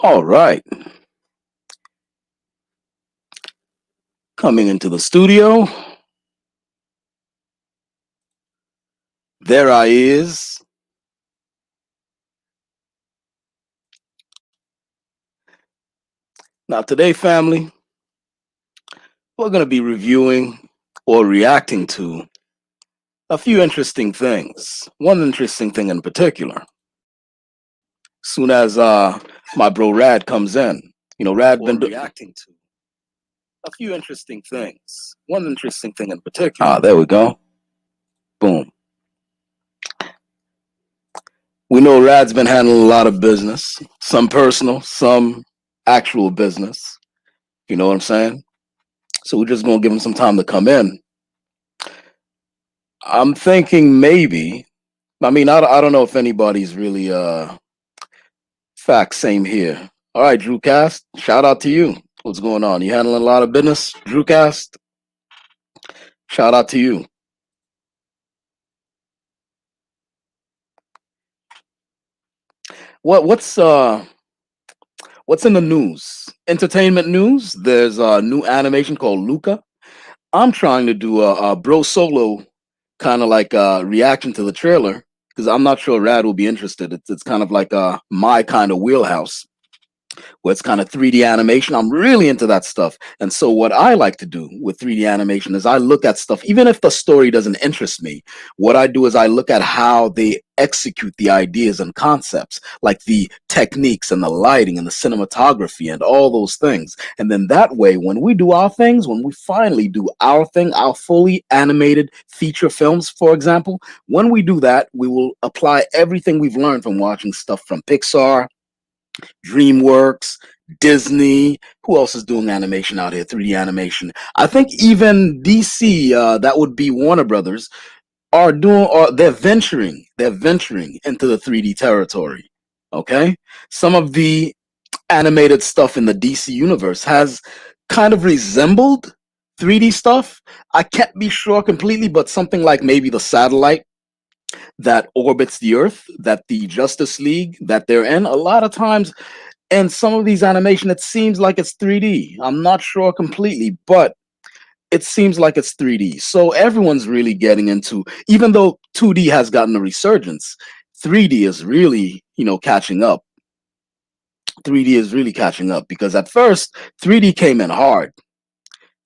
All right, coming into the studio, there I is. Now today, family, we're going to be reviewing or reacting to a few interesting things. One interesting thing in particular. Soon as my bro Rad comes in, Rad been reacting to a few interesting things. One interesting thing in particular. Ah, there we go. Boom. We know Rad's been handling a lot of business, some personal, some actual business. You know what I'm saying? So we're just gonna give him some time to come in. I'm thinking maybe. I don't know if anybody's really fact. Same here. All right, Drew Cast. Shout out to you. What's going on? You handling a lot of business, Drew Cast? Shout out to you. What's in the news? Entertainment news. There's a new animation called Luca. I'm trying to do a bro solo kind of like reaction to the trailer because I'm not sure Rad will be interested. It's kind of like my kind of wheelhouse where it's kind of 3D animation. I'm really into that stuff. And so what I like to do with 3D animation is I look at stuff, even if the story doesn't interest me, what I do is I look at how they execute the ideas and concepts, like the techniques and the lighting and the cinematography and all those things. And then that way, when we do our things, when we finally do our thing, our fully animated feature films, for example, when we do that, we will apply everything we've learned from watching stuff from Pixar, DreamWorks, Disney. Who else is doing animation out here? 3D animation. I think even DC, that would be Warner Brothers, are doing. Or they're venturing. They're venturing into the 3D territory. Okay, some of the animated stuff in the DC universe has kind of resembled 3D stuff. I can't be sure completely, but something like maybe the satellite that orbits the Earth, that the Justice League that they're in, a lot of times and some of these animation, it seems like it's 3D. I'm not sure completely, but it seems like it's 3D. So everyone's really getting into, even though 2D has gotten a resurgence, 3D is really, catching up. 3D is really catching up because at first, 3D came in hard.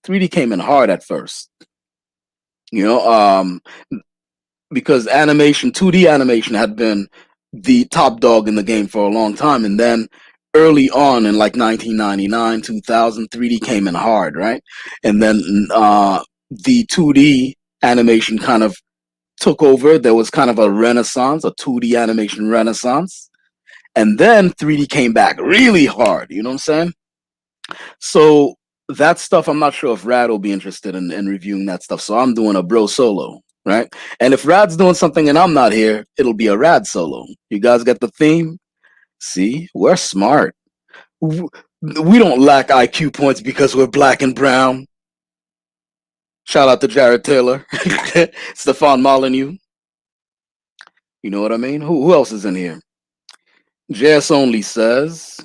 3D came in hard at first, you know, um, because animation, 2D animation had been the top dog in the game for a long time. And then early on in like 1999, 2000, 3D came in hard, right? And then the 2D animation kind of took over. There was kind of a renaissance, a 2D animation renaissance. And then 3D came back really hard. You know what I'm saying? So that stuff, I'm not sure if Rad will be interested in reviewing that stuff. So I'm doing a bro solo, right? And if Rad's doing something and I'm not here, it'll be a Rad solo. You guys get the theme? See, we're smart. We don't lack IQ points because we're black and brown. Shout out to Jared Taylor, Stefan Molyneux. You know what I mean? Who else is in here? JS Only says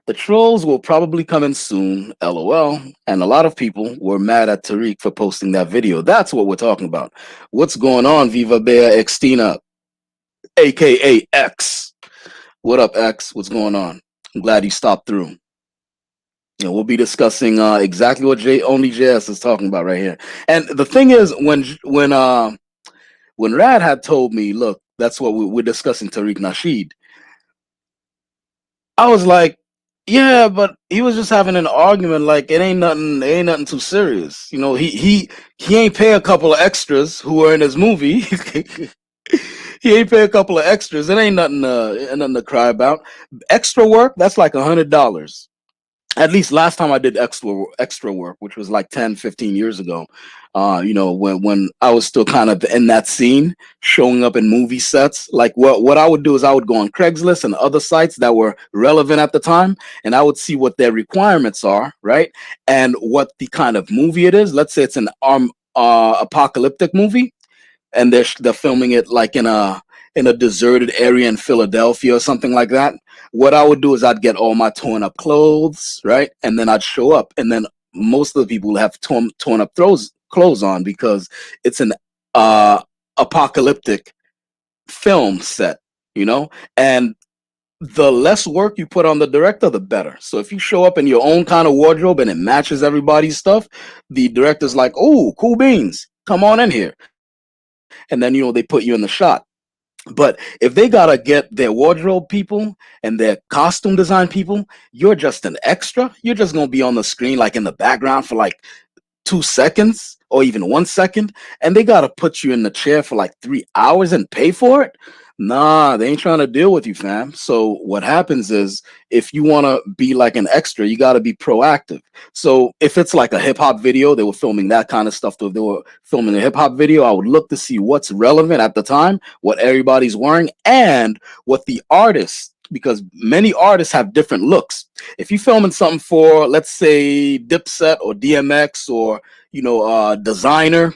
the trolls will probably come in soon, lol. And a lot of people were mad at Tariq for posting that video. That's what we're talking about. What's going on, Viva Bea Extina, aka X? What up, X? What's going on? I'm glad you stopped through. We'll be discussing exactly what Only JS is talking about right here. And the thing is, when Rad had told me, look, that's what we're discussing Tariq Nasheed, I was like, yeah, but he was just having an argument. Like it ain't nothing too serious. He ain't pay a couple of extras who were in his movie. He ain't pay a couple of extras. It ain't nothing to cry about. Extra work, that's like $100. At least last time I did extra work, which was like 10, 15 years ago. When I was still kind of in that scene, showing up in movie sets. Like what I would do is I would go on Craigslist and other sites that were relevant at the time, and I would see what their requirements are, right? And what the kind of movie it is. Let's say it's an apocalyptic movie, and they're filming it like in a deserted area in Philadelphia or something like that, what I would do is I'd get all my torn up clothes, right? And then I'd show up. And then most of the people have torn up clothes on because it's an uh, apocalyptic film set, you know? And the less work you put on the director, the better. So if you show up in your own kind of wardrobe and it matches everybody's stuff, the director's like, "Oh, cool beans, come on in here," and then they put you in the shot. But if they gotta get their wardrobe people and their costume design people, you're just an extra. You're just gonna be on the screen like in the background for like 2 seconds or even 1 second, and they gotta put you in the chair for like 3 hours and pay for it. Nah, they ain't trying to deal with you, fam. So what happens is, if you want to be like an extra, you got to be proactive. So if it's like a hip hop video, they were filming that kind of stuff. If they were filming a hip hop video, I would look to see what's relevant at the time, what everybody's wearing, and what the artists, because many artists have different looks. If you're filming something for, let's say, Dipset or DMX or Designer,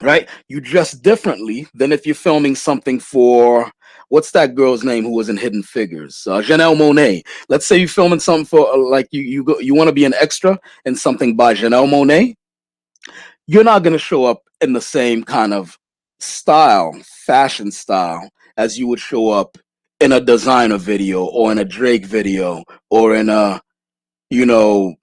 right? You dress differently than if you're filming something for, what's that girl's name who was in Hidden Figures? Janelle Monae. Let's say you're filming something for like you want to be an extra in something by Janelle Monae. You're not gonna show up in the same kind of fashion style, as you would show up in a designer video or in a Drake video or in a you know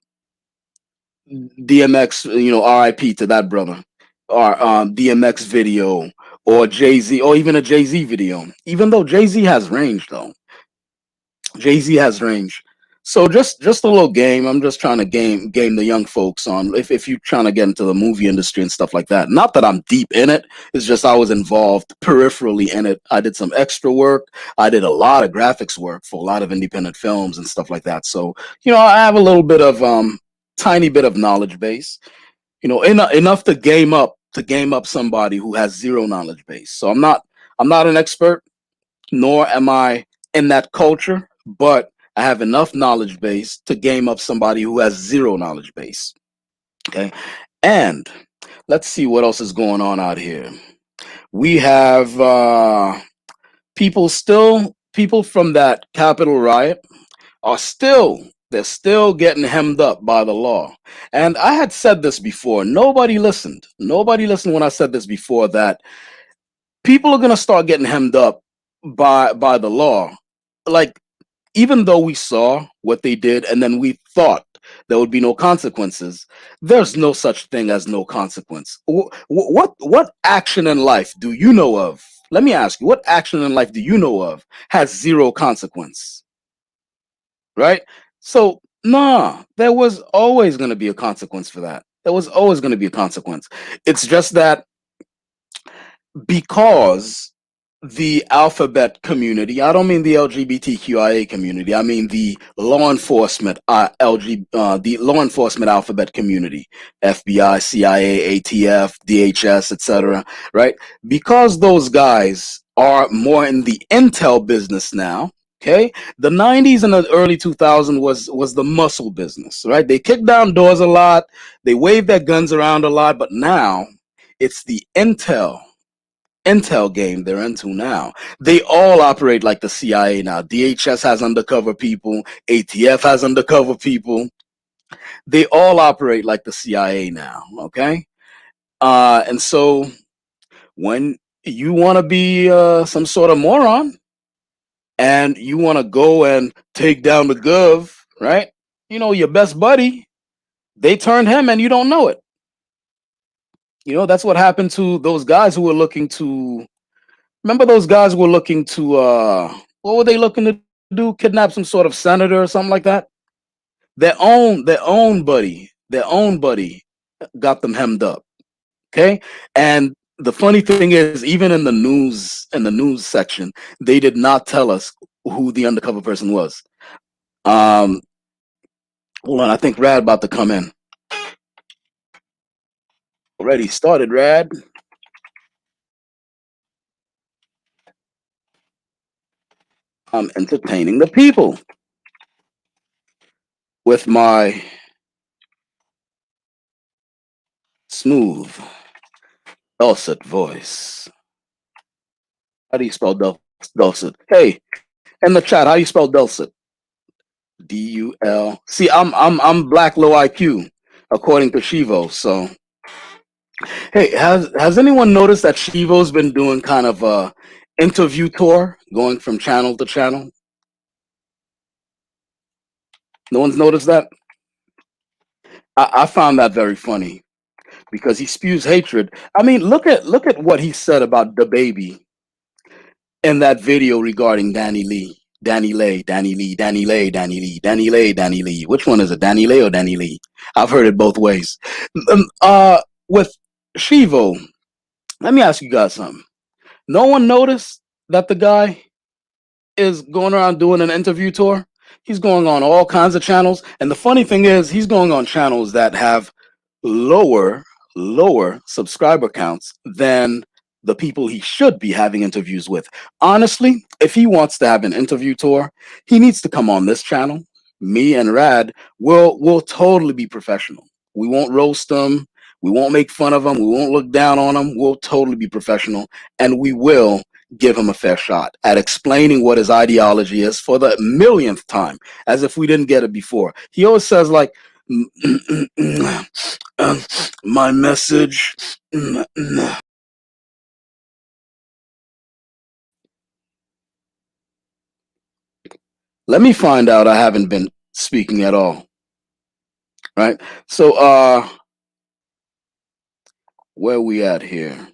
DMX, RIP to that brother, or DMX video, or Jay Z, or even a Jay Z video. Even though Jay Z has range, though Jay Z has range. So just a little game. I'm just trying to game the young folks on, if you're trying to get into the movie industry and stuff like that. Not that I'm deep in it. It's just I was involved peripherally in it. I did some extra work. I did a lot of graphics work for a lot of independent films and stuff like that. So I have a little bit of tiny bit of knowledge base. Enough to game up somebody who has zero knowledge base. So I'm not an expert, nor am I in that culture, but I have enough knowledge base to game up somebody who has zero knowledge base. Okay. And let's see what else is going on out here. We have people from that Capitol riot they're still getting hemmed up by the law. And I had said this before. Nobody listened. Nobody listened when I said this before, that people are gonna start getting hemmed up by the law. Like, even though we saw what they did and then we thought there would be no consequences, there's no such thing as no consequence. What action in life do you know of? Let me ask you, what action in life do you know of has zero consequence? Right? So, nah, there was always going to be a consequence for that. There was always going to be a consequence. It's just that because the alphabet community, I don't mean the LGBTQIA community, I mean the law enforcement, the law enforcement alphabet community, FBI, CIA, ATF, DHS, etc., right? Because those guys are more in the intel business now. Okay, the 90s and the early 2000s was the muscle business, right? They kicked down doors a lot, they waved their guns around a lot, but now it's the intel game they're into now. They all operate like the CIA now. DHS has undercover people, ATF has undercover people. They all operate like the CIA now, okay? And so when you want to be some sort of moron and you want to go and take down the gov, right? Your best buddy, they turned him and you don't know it. That's what happened to those guys who were looking to, remember those guys were looking to what were they looking to do? Kidnap some sort of senator or something like that? Their own buddy got them hemmed up. Okay. And the funny thing is, even in the news section, they did not tell us who the undercover person was. Um Hold on, I think Rad about to come in. Already started, Rad. I'm entertaining the people with my smooth, dulcet voice. How do you spell Dulcet? Hey, in the chat, how you spell Dulcet? Dul. See, I'm black low IQ, according to Shivo. So, hey, has anyone noticed that Shivo's been doing kind of a interview tour, going from channel to channel? No one's noticed that. I found that very funny because he spews hatred. I mean, look at what he said about the baby in that video regarding Danny Lee. Danny Lay, Danny Lee, Danny Lay, Danny Lee, Danny Lay, Danny Lee. Which one is it, Danny Lay or Danny Lee? I've heard it both ways. With Shivo, let me ask you guys something. No one noticed that the guy is going around doing an interview tour. He's going on all kinds of channels, and the funny thing is, he's going on channels that have lower lower subscriber counts than the people he should be having interviews with. Honestly, if he wants to have an interview tour, he needs to come on this channel. Me and Rad will totally be professional. We won't roast him. We won't make fun of him. We won't look down on him. We'll totally be professional, and we will give him a fair shot at explaining what his ideology is for the millionth time, as if we didn't get it before. He always says like, my message. Let me find out I haven't been speaking at all. Right? So where are we at here?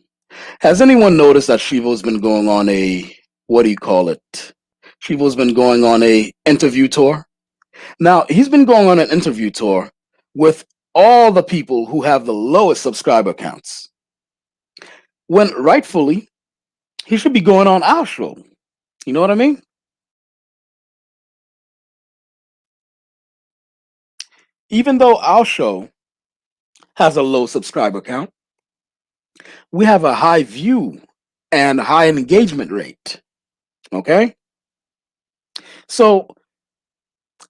Has anyone noticed that Shivo's been going on a, what do you call it? Shivo's been going on a interview tour. Now, he's been going on an interview tour with all the people who have the lowest subscriber counts. When rightfully, he should be going on our show. You know what I mean? Even though our show has a low subscriber count, we have a high view and high engagement rate. Okay? So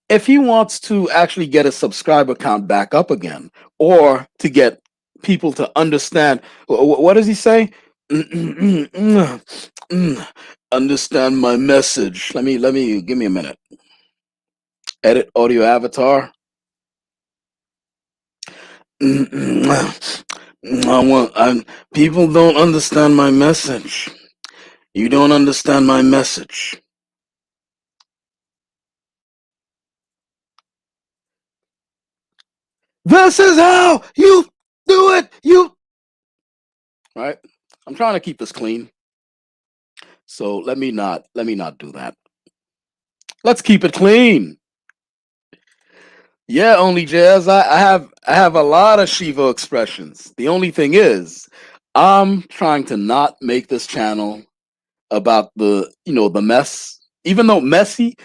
if he wants to actually get a subscriber count back up again, or to get people to understand, what does he say? Understand my message. Let me give me a minute. Edit audio avatar. People don't understand my message. You don't understand my message. This is how you do it. You right? I'm trying to keep this clean. So let me not do that. Let's keep it clean. Yeah, only Jazz. I have a lot of Shiva expressions. The only thing is, I'm trying to not make this channel about the mess. Even though messy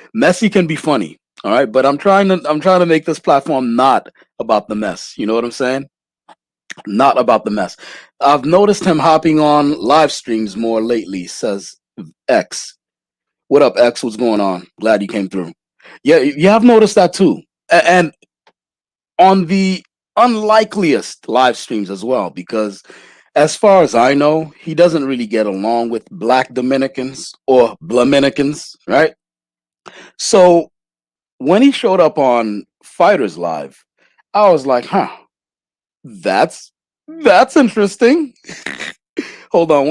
can be funny. All right, but I'm trying to make this platform not about the mess. You know what I'm saying? Not about the mess. I've noticed him hopping on live streams more lately, says X. What up, X? What's going on? Glad you came through. Yeah, you have noticed that too. And on the unlikeliest live streams as well, because as far as I know, he doesn't really get along with black Dominicans or Blaminicans, right? So when he showed up on Fighters Live, I was like, huh, that's that's interesting. Hold on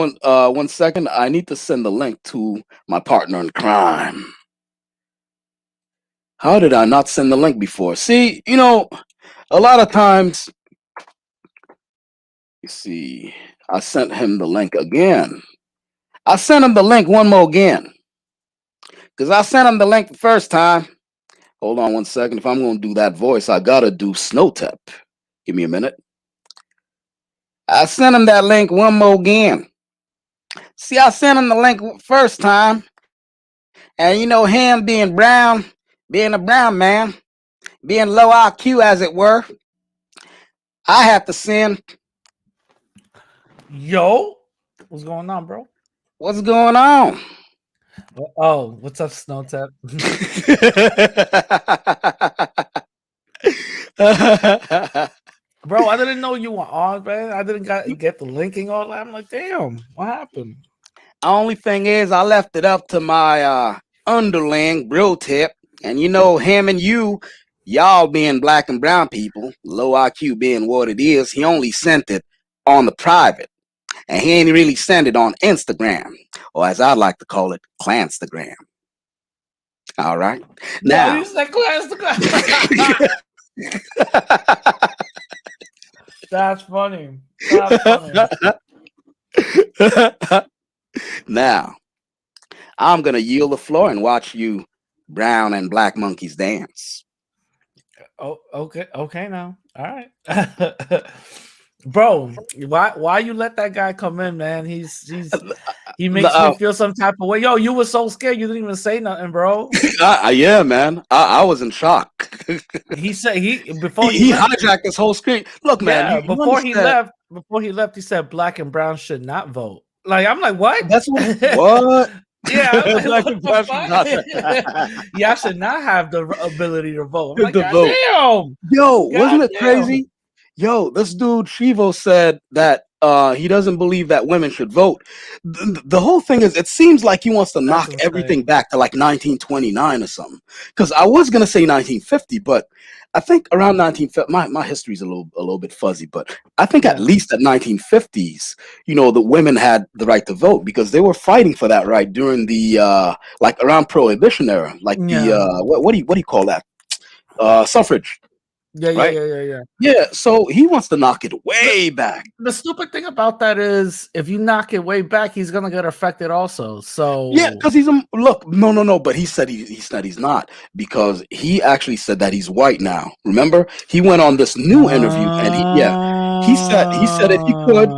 one second. I need to send the link to my partner in crime. How did I not send the link before? See, a lot of times, you see, I sent him the link again. I sent him the link one more again. Because I sent him the link the first time. Hold on one second. If I'm going to do that voice, I got to do Snowtep. Give me a minute. I sent him that link one more again. See, I sent him the link first time. And him being brown, being a brown man, being low IQ as it were, I have to send. Yo, what's going on, bro? What's going on? Oh, what's up, Snowtap? Bro, I didn't know you were on, man. I didn't get the linking all that. I'm like, damn, what happened? Only thing is, I left it up to my underling, Bro Tip, and you know him and you, y'all being black and brown people, low IQ being what it is, he only sent it on the private, and he ain't really sent it on Instagram, or as I like to call it, Clanstagram. All right, No, now. you said class to class. That's funny. That's funny. Now, I'm gonna yield the floor and watch you brown and black monkeys dance. Oh, okay, okay now. All right. Bro, why you let that guy come in, man? He makes me Uh, feel some type of way. Yo, you were so scared you didn't even say nothing, bro. yeah, man. I was in shock. He said he before he He left. hijacked this whole screen. Look, man, Yeah, you understand? before he left, he said black and brown should not vote. Like I'm like, what? That's what? Yeah, I'm like, Black what and the brown should not fuck? Y'all should not have the ability to vote. I'm like, the God vote. damn, Yo, God wasn't it damn. crazy? Yo, this dude Shivo said that he doesn't believe that women should vote. The whole thing is, it seems like he wants to That's knock everything insane. back to like 1929 or something. Because I was gonna say 1950, but I think around 1950, my history's a little bit fuzzy, but I think at Yeah, least at 1950s, the women had the right to vote because they were fighting for that right during the like around Prohibition era, like the yeah, what do you call that? Suffrage, yeah, yeah, right? yeah, yeah, yeah. Yeah, so he wants to knock it The, way back. the stupid thing about that is, if you knock it way back, he's gonna get affected also. Yeah, So, because he's a look. No, no, no. But he said he's not because he actually said that he's white now. Remember, he went on this new interview and he said if he could.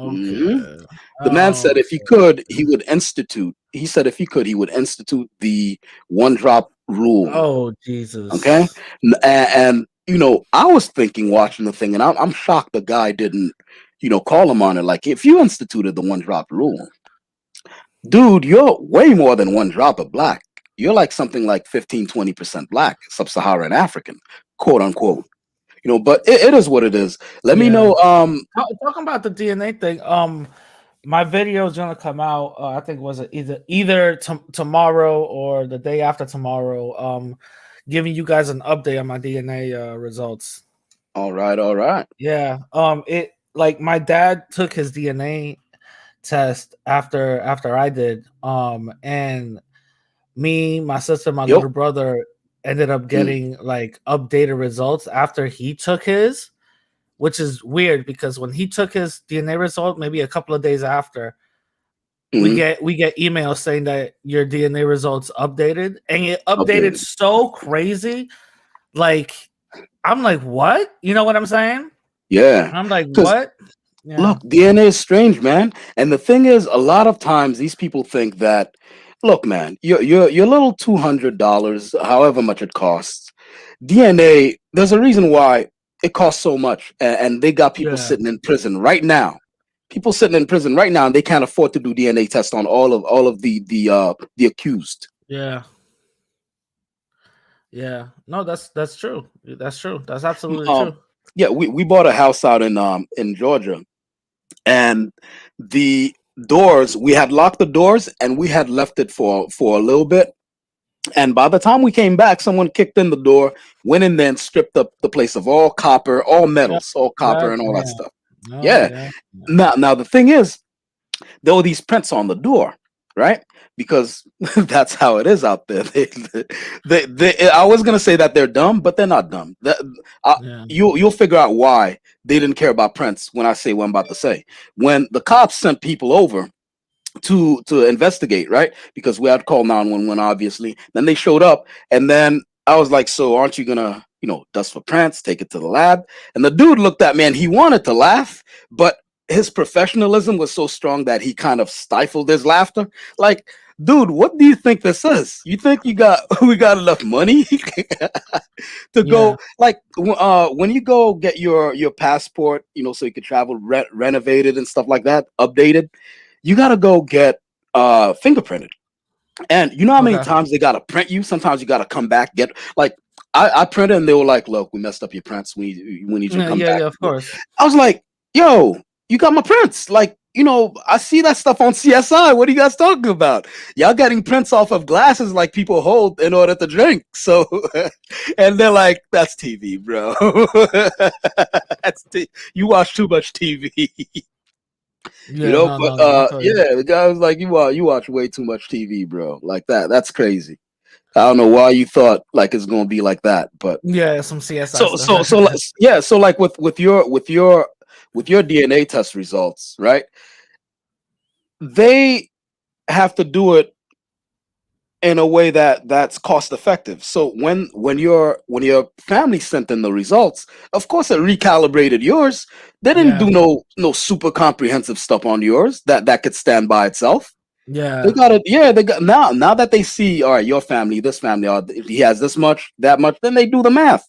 Mhm. okay, The man said if he okay, could, he would institute. He said if he could, he would institute the one drop rule. oh Okay, Jesus, and I was thinking watching the thing, and I'm shocked the guy didn't call him on it. Like if you instituted the one drop rule, dude, you're way more than one drop of black. You're like something like 15-20% black, sub-Saharan African, quote unquote. But it is what it is. Let me yeah. know. Talking about the DNA thing, my video is gonna come out. I think was it either tomorrow or the day after tomorrow. Giving you guys an update on my DNA results. All right, all right. Yeah. It like my dad took his DNA test after I did. And me, my sister, my Yep. little brother ended up Mm, getting like updated results after he took his, which is weird because when he took his DNA result, maybe a couple of days after, mhm. we get emails saying that your DNA results updated, and it updated Updated. so crazy. Like I'm like, what? You know what I'm saying? Yeah. I'm like, Because what? Yeah, look, DNA is strange, man. And the thing is, a lot of times these people think that, look, man, your little $200, however much it costs, DNA. There's a reason why it costs so much, and they got people yeah, sitting in prison right now. People sitting in prison right now, and they can't afford to do DNA tests on all of the accused. yeah, yeah. No, that's true. That's true. That's absolutely Um, true. yeah, we bought a house out in Georgia, and the doors we had locked the doors and we had left it for a little bit, and by the time we came back someone kicked in the door, went in there and stripped up the place of all copper, all Yeah, metals, all copper God and all that damn. stuff. Oh Yeah. yeah, yeah, Now the thing is, there were these prints on the door, right? Because that's how it is out there. I was gonna say that they're dumb, but they're not dumb. Uh, yeah, you'll figure out why they didn't care about prints when I say what I'm about to say. When the cops sent people over to investigate, right? Because we had to call 911, obviously. Then they showed up, and then I was like, "So aren't you gonna, dust for prints, take it to the lab?" And the dude looked at me, and he wanted to laugh, but his professionalism was so strong that he kind of stifled his laughter. Like, dude, what do you think this is? You think you got we got enough money to yeah. go like when you go get your passport, so you can travel, renovated and stuff like that, updated, you gotta go get fingerprinted. And you know how many Okay. times they gotta print you? Sometimes you gotta come back, get like I printed and they were like, look, we messed up your prints. We need you to Yeah, come yeah, back. yeah. Of course. I was like, yo, you got my prints. Like, I see that stuff on CSI. What are you guys talking about? Y'all getting prints off of glasses like people hold in order to drink. So, and they're like, that's TV, bro. You watch too much TV, Yeah, no, But no, no. I tell you. yeah, the guy was like, you watch way too much TV, bro. Like that. That's crazy. I don't know why you thought like it's gonna be like that, but Yeah, some CSI so stuff. so so yeah. So like with your DNA test results, right? They have to do it in a way that's cost effective. So when your family sent in the results, of course it recalibrated yours. They didn't Yeah, do no super comprehensive stuff on yours that could stand by itself. They yeah, got it. Yeah, they got now that they see, all right, your family, this family, if he has this much, that much, then they do the math.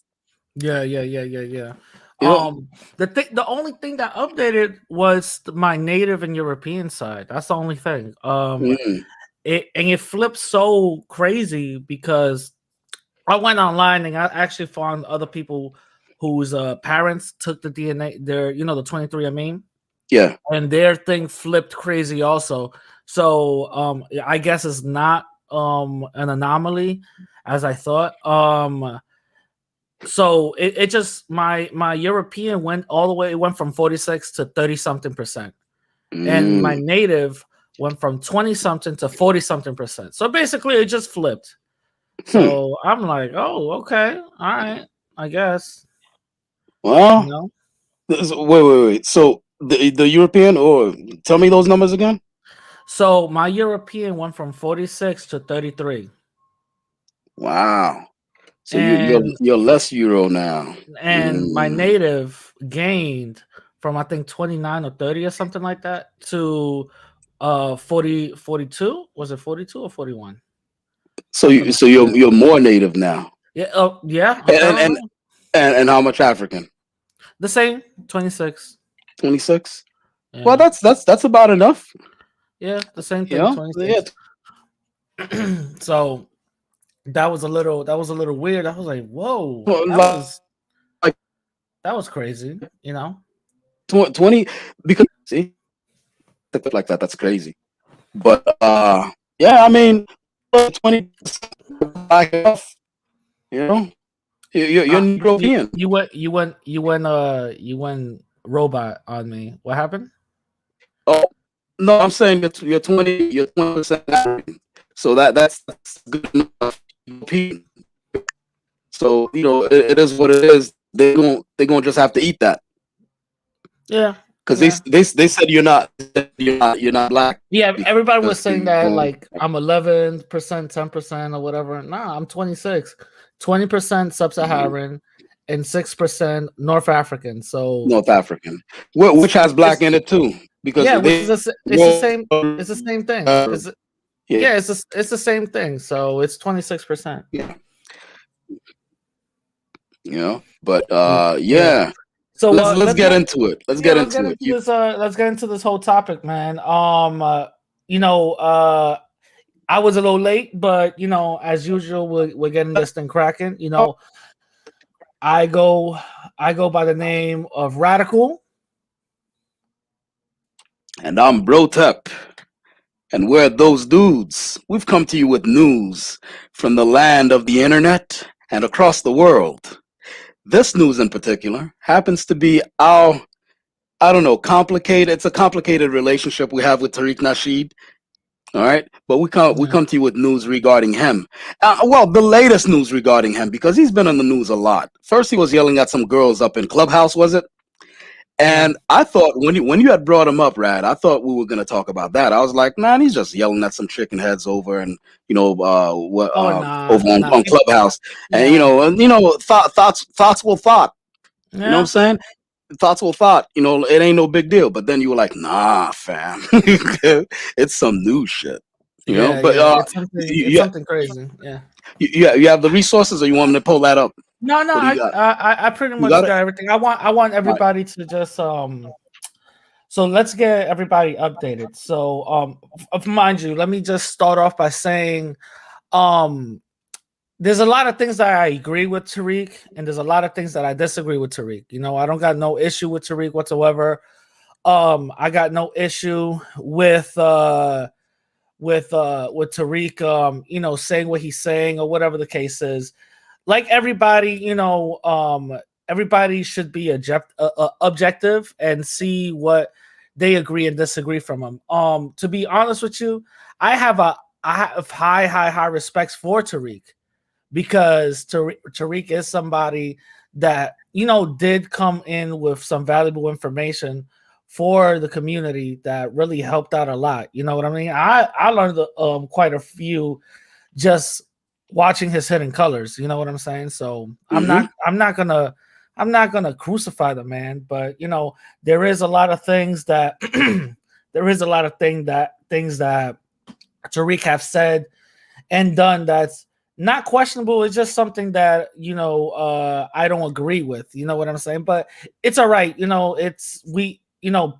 yeah. You know, The only thing that updated was my native and European side. That's the only thing. mm, It flipped so crazy because I went online and I actually found other people whose parents took the DNA, the 23andMe, yeah. and their thing flipped crazy also. So I guess it's not an anomaly as I thought. So it just my European went all the way, it went from 46 to 30 something percent. And my Mm, native went from 20 something to 40 something percent. So basically it just flipped. hmm. So I'm like, oh, okay, all right, I guess. You Well, know. wait. So the European, or tell me those numbers again. So my European went from 46 to 33. Wow. So you're And you're less Euro now. my Mm. native gained from I think 29 or 30 or something like that to 40 42. Was it 42 or 41? So Something you like so you're that. you're more native now, Yeah, yeah, and and apparently. and how much African? The same, 26. 26. Well, Yeah. that's about enough. Yeah, the same You thing, know, yeah. 26. So that was a little weird. I was like, whoa, that Like was that was crazy, you know? 20, because see, like that. That's crazy. But yeah, I mean, 20 black enough. You know, you're You Negropean. you went robot on me. What happened? Oh no, I'm saying you're 20% African. So that's good enough. European. So it is what it is. They gonna just have to eat that Yeah, because yeah. they said you're not black Yeah, everybody was because saying that like I'm 11%, 10% or whatever. Nah, I'm 26. 20% sub-Saharan and 6% North African. So North African, it's which has black it's in it too because yeah, which is they it's the same, it's the same thing. It's yeah, yeah, it's the same thing. So it's 26%. yeah, but Yeah. yeah, So let's get into it. Let's yeah, get let's get into it. into this let's get into this whole topic, man. You know, I was a little late, but as usual, we're getting this thing cracking. I go I go by the name of Radical. And I'm Brotep, and we're those dudes. We've come to you with news from the land of the internet and across the world. This news in particular happens to be our, I don't know, complicated. It's a complicated relationship we have with Tariq Nasheed. All right, but we Yeah, come to you with news regarding him. Well, the latest news regarding him because he's been on the news a lot. First, he was yelling at some girls up in Clubhouse, was it? yeah. And I thought when you had brought him up, Rad, I thought we were gonna talk about that. I was like, man, he's just yelling at some chicken heads over and Oh nah, over on people. Clubhouse, and Yeah, thoughts will thought. You know what I'm yeah, saying? Thoughts will thought. It ain't no big deal. But then you were like, nah, fam, it's some new shit. But yeah. It's you, something crazy. Yeah. you have the resources, or you want me to pull that up? No, no, What do you I got? I, I pretty You much got it. got everything. I want All right. everybody to just So let's get everybody updated. So mind you, let me just start off by saying um there's a lot of things that I agree with Tariq, and there's a lot of things that I disagree with Tariq. I don't got no issue with Tariq whatsoever. I got no issue with Tariq, saying what he's saying or whatever the case is. Like everybody, everybody should be objective and see what they agree and disagree from him. To be honest with you, I have high respects for Tariq, because Tariq is somebody that did come in with some valuable information for the community that really helped out a lot. You know what I mean? I learned quite a few just watching his Hidden Colors. You know what I'm saying? So I'm not gonna crucify the man, but there is a lot of things that things that Tariq have said and done that's not questionable. It's just something that I don't agree with. You know what I'm saying? But it's all right.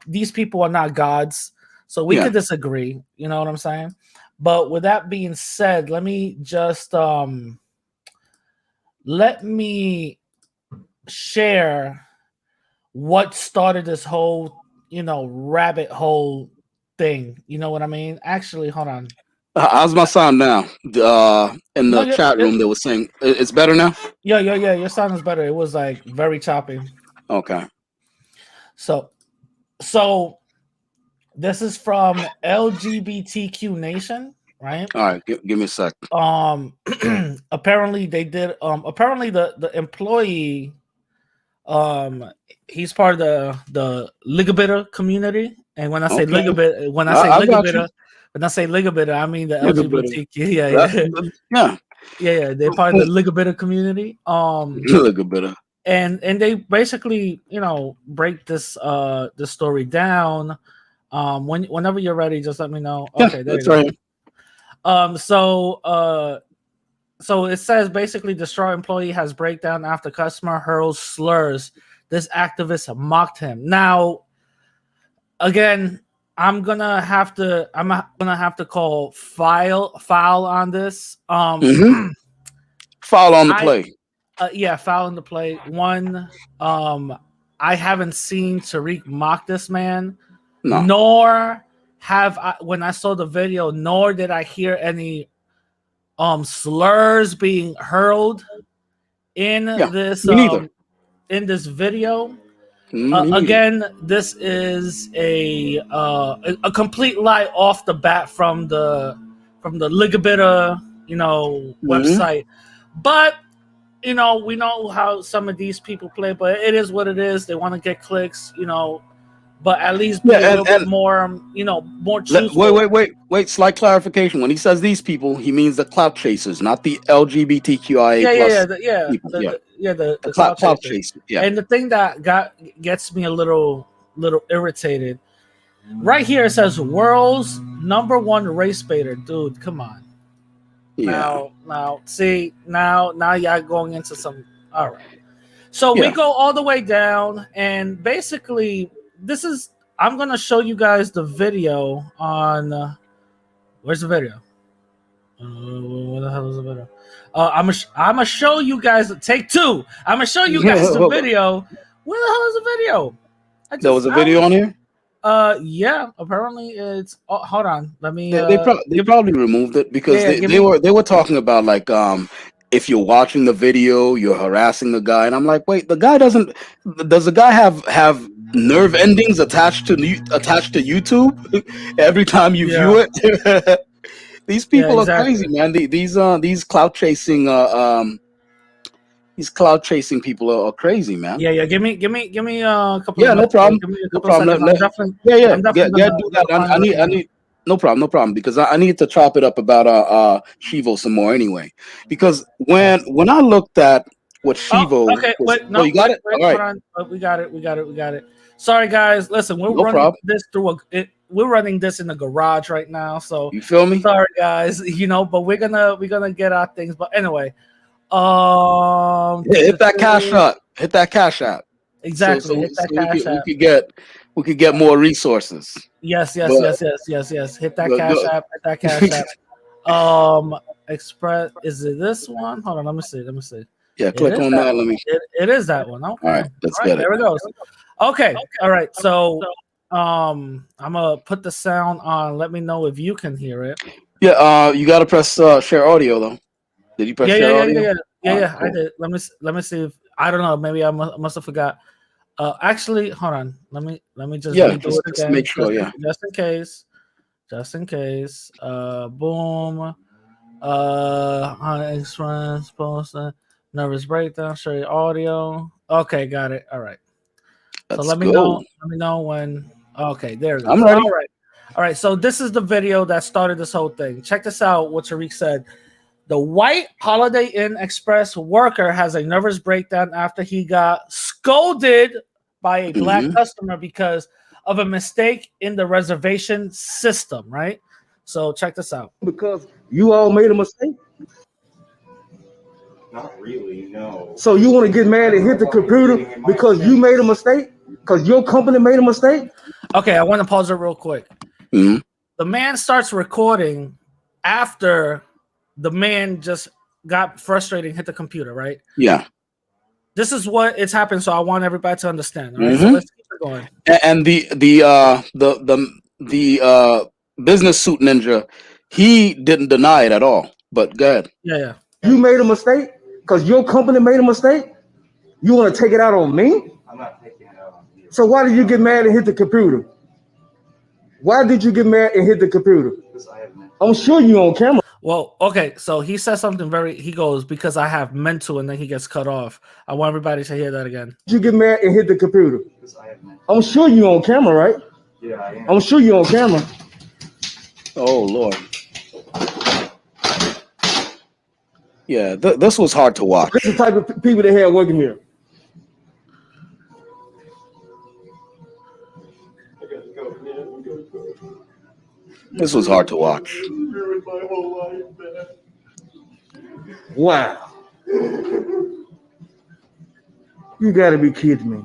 These people are not gods, so we could disagree. You know what I'm saying? But with that being said, let me just share what started this whole rabbit hole thing. You know what I mean? Actually, hold on. How's my sound now? In No, the chat room, they were saying it's better now. Yeah. Your sound is better. It was like very choppy. Okay. So this is from LGBTQ Nation, right? All right. Give me a sec. Apparently they did. Apparently the employee, he's part of the Ligabita community, and when I say Ligabita, when I say Ligabita, I mean the LGBTQ. Yeah. They're part of the Ligabita community. Ligabita. And they basically break this story down. Whenever you're ready, just let me know. Okay, there you go. Right. So it says basically destroy employee has breakdown after customer hurls slurs. This activist mocked him. Now, again, I'm gonna have to call foul on this. Foul on the play. Foul on the play. One, I haven't seen Tariq mock this man. No. Nor have I, when I saw the video, nor did I hear any slurs being hurled in this video. Again, this is a complete lie off the bat from the Ligabita website. But we know how some of these people play, but it is what it is. They want to get clicks, but at least be a little bit more, more truthful. Wait. Slight clarification. When he says these people, he means the clout chasers, not the LGBTQIA the clout chasers. Yeah. And the thing that gets me a little irritated, right here it says world's #1 race baiter. Dude, come on. Yeah. Now, see, now y'all going into some. All right. So we go all the way down, and basically, I'm gonna show you guys the video on. Where's the video? Where the hell is the video? I'm gonna show you guys. Take two. I'm gonna show you guys the video. Where the hell is the video? There was a video on here. Yeah. Apparently, it's. Oh, hold on. Let me. They probably removed it because they were talking about like if you're watching the video, you're harassing the guy, and I'm like, wait, the guy doesn't. Does the guy have nerve endings attached to YouTube every time you view it? These people are crazy, man. These clout chasing people are crazy, man. Yeah. Give me a couple. Yeah, no problem. Give me a No couple problem. seconds. Do that. I need. No problem. Because I need to chop it up about Shivo some more anyway. Because when I looked at what Shivo, you got it. All right, we got it. Sorry, guys. Listen, we're running this through we're running this in the garage right now. So you feel me? Sorry, guys. But we're gonna get our things. But anyway, hit that cash out. Exactly. So we could get more resources. Yes. Hit that cash app. Express. Is it this one? Hold on. Let me see. Yeah, click on that. It is that one. Okay. All right. Let's get it. There it goes. Okay. All right. So I'm gonna put the sound on. Let me know if you can hear it. Yeah, you got to press share audio though. Did you press Yeah, yeah, share yeah, yeah, audio? yeah, yeah, All right, yeah. I cool. did. Let me see if I don't know. Maybe I must have forgot. Actually, hold on. Let me just Yeah, redo it just make again, sure. Yeah, just in case. Just in case. Boom. On express post nervous breakdown. Show your audio. Okay, got it. All right. So let's let me go. know. Let me know when. Okay, there it I'm goes. ready. All right. So this is the video that started this whole thing. Check this out. What Tariq said. The white Holiday Inn Express worker has a nervous breakdown after he got scolded by a black Hmm. customer because of a mistake in the reservation system. Right. So check this out. Because you all made a mistake. Not really, no. So you want to get mad and hit the computer because you made a mistake? Because your company made a mistake? Okay, I want to pause it real quick. Hmm. The man starts recording after the man just got frustrated and hit the computer, right? Yeah. This is what it's happened, so I want everybody to understand. All right, so Hmm. let's keep it going. And the business suit ninja, he didn't deny it at all. But go ahead. Yeah, yeah. You made a mistake? Because your company made a mistake? You want to take it out on me? I'm not taking it out on you. So why did you get mad and hit the computer? Why did you get mad and hit the computer? Because I have mental. I'm sure you on camera. Well, okay, so he says something he goes, because I have mental, and then he gets cut off. I want everybody to hear that again. You get mad and hit the computer. Because I have mental. I'm sure you on camera, right? Yeah, I am. I'm sure you on camera. Oh Lord. Yeah, this was hard to watch. This is the type of people they have working here. This was hard to watch. Wow. You gotta be kidding me.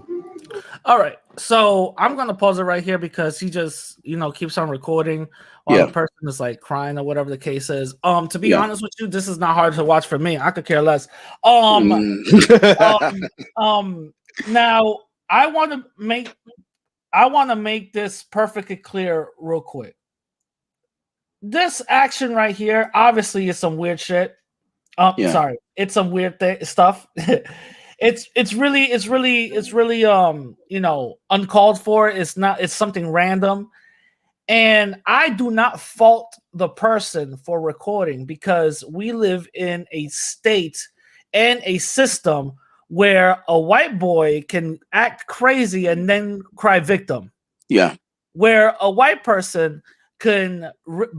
All right, so I'm gonna pause it right here because he just, keeps on recording while Yeah. the person is like crying or whatever the case is. To be Yeah. honest with you, this is not hard to watch for me. I could care less. Mm. Now I want to make this perfectly clear real quick. This action right here, obviously, is some weird shit. Yeah. Sorry, it's some weird stuff. it's really uncalled for. It's something random. And I do not fault the person for recording, because we live in a state and a system where a white boy can act crazy and then cry victim. Yeah. Where a white person can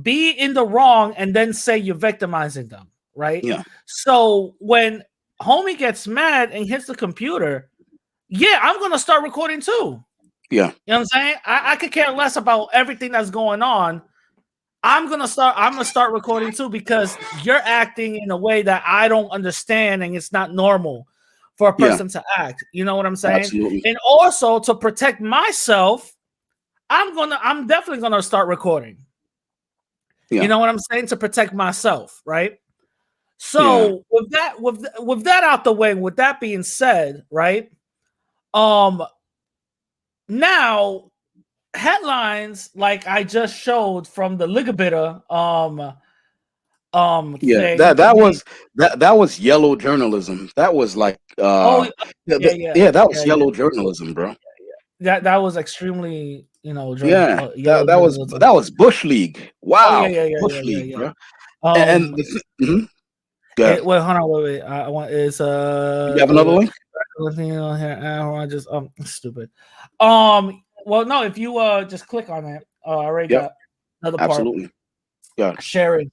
be in the wrong and then say you're victimizing them, right? Yeah. So when homie gets mad and hits the computer, yeah, I'm going to start recording too. Yeah. You know what I'm saying? I could care less about everything that's going on. I'm gonna start recording too, because you're acting in a way that I don't understand, and it's not normal for a Yeah. person to act. You know what I'm saying? Absolutely. And also, to protect myself, I'm definitely gonna start recording. Yeah. You know what I'm saying? To protect myself, right? Yeah. So with that out the way, with that being said, right? Now headlines like I just showed from the Ligabitter Yeah. thing. That was yellow journalism. That was like Oh yeah, that was yellow journalism, bro. that was extremely Yeah. yellow That journalism. was Bush League. Oh yeah, Wow. yeah, yeah, Bush yeah, yeah, League, yeah. bro. And mhm. Go ahead. Wait, hold on, wait. I want is You have another link? I just stupid. Well, no, if you just click on it, I already Yep. got another part Absolutely. Yeah. sharing.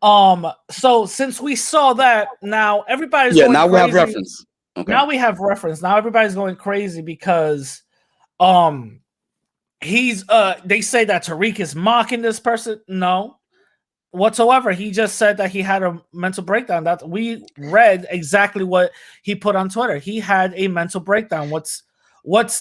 So since we saw that, now everybody's Yeah. going Now crazy. we have reference. Okay. Now we have reference. Now everybody's going crazy because he's they say that Tariq is mocking this person. No, whatsoever. He just said that he had a mental breakdown. That we read exactly what he put on Twitter. He had a mental breakdown. What's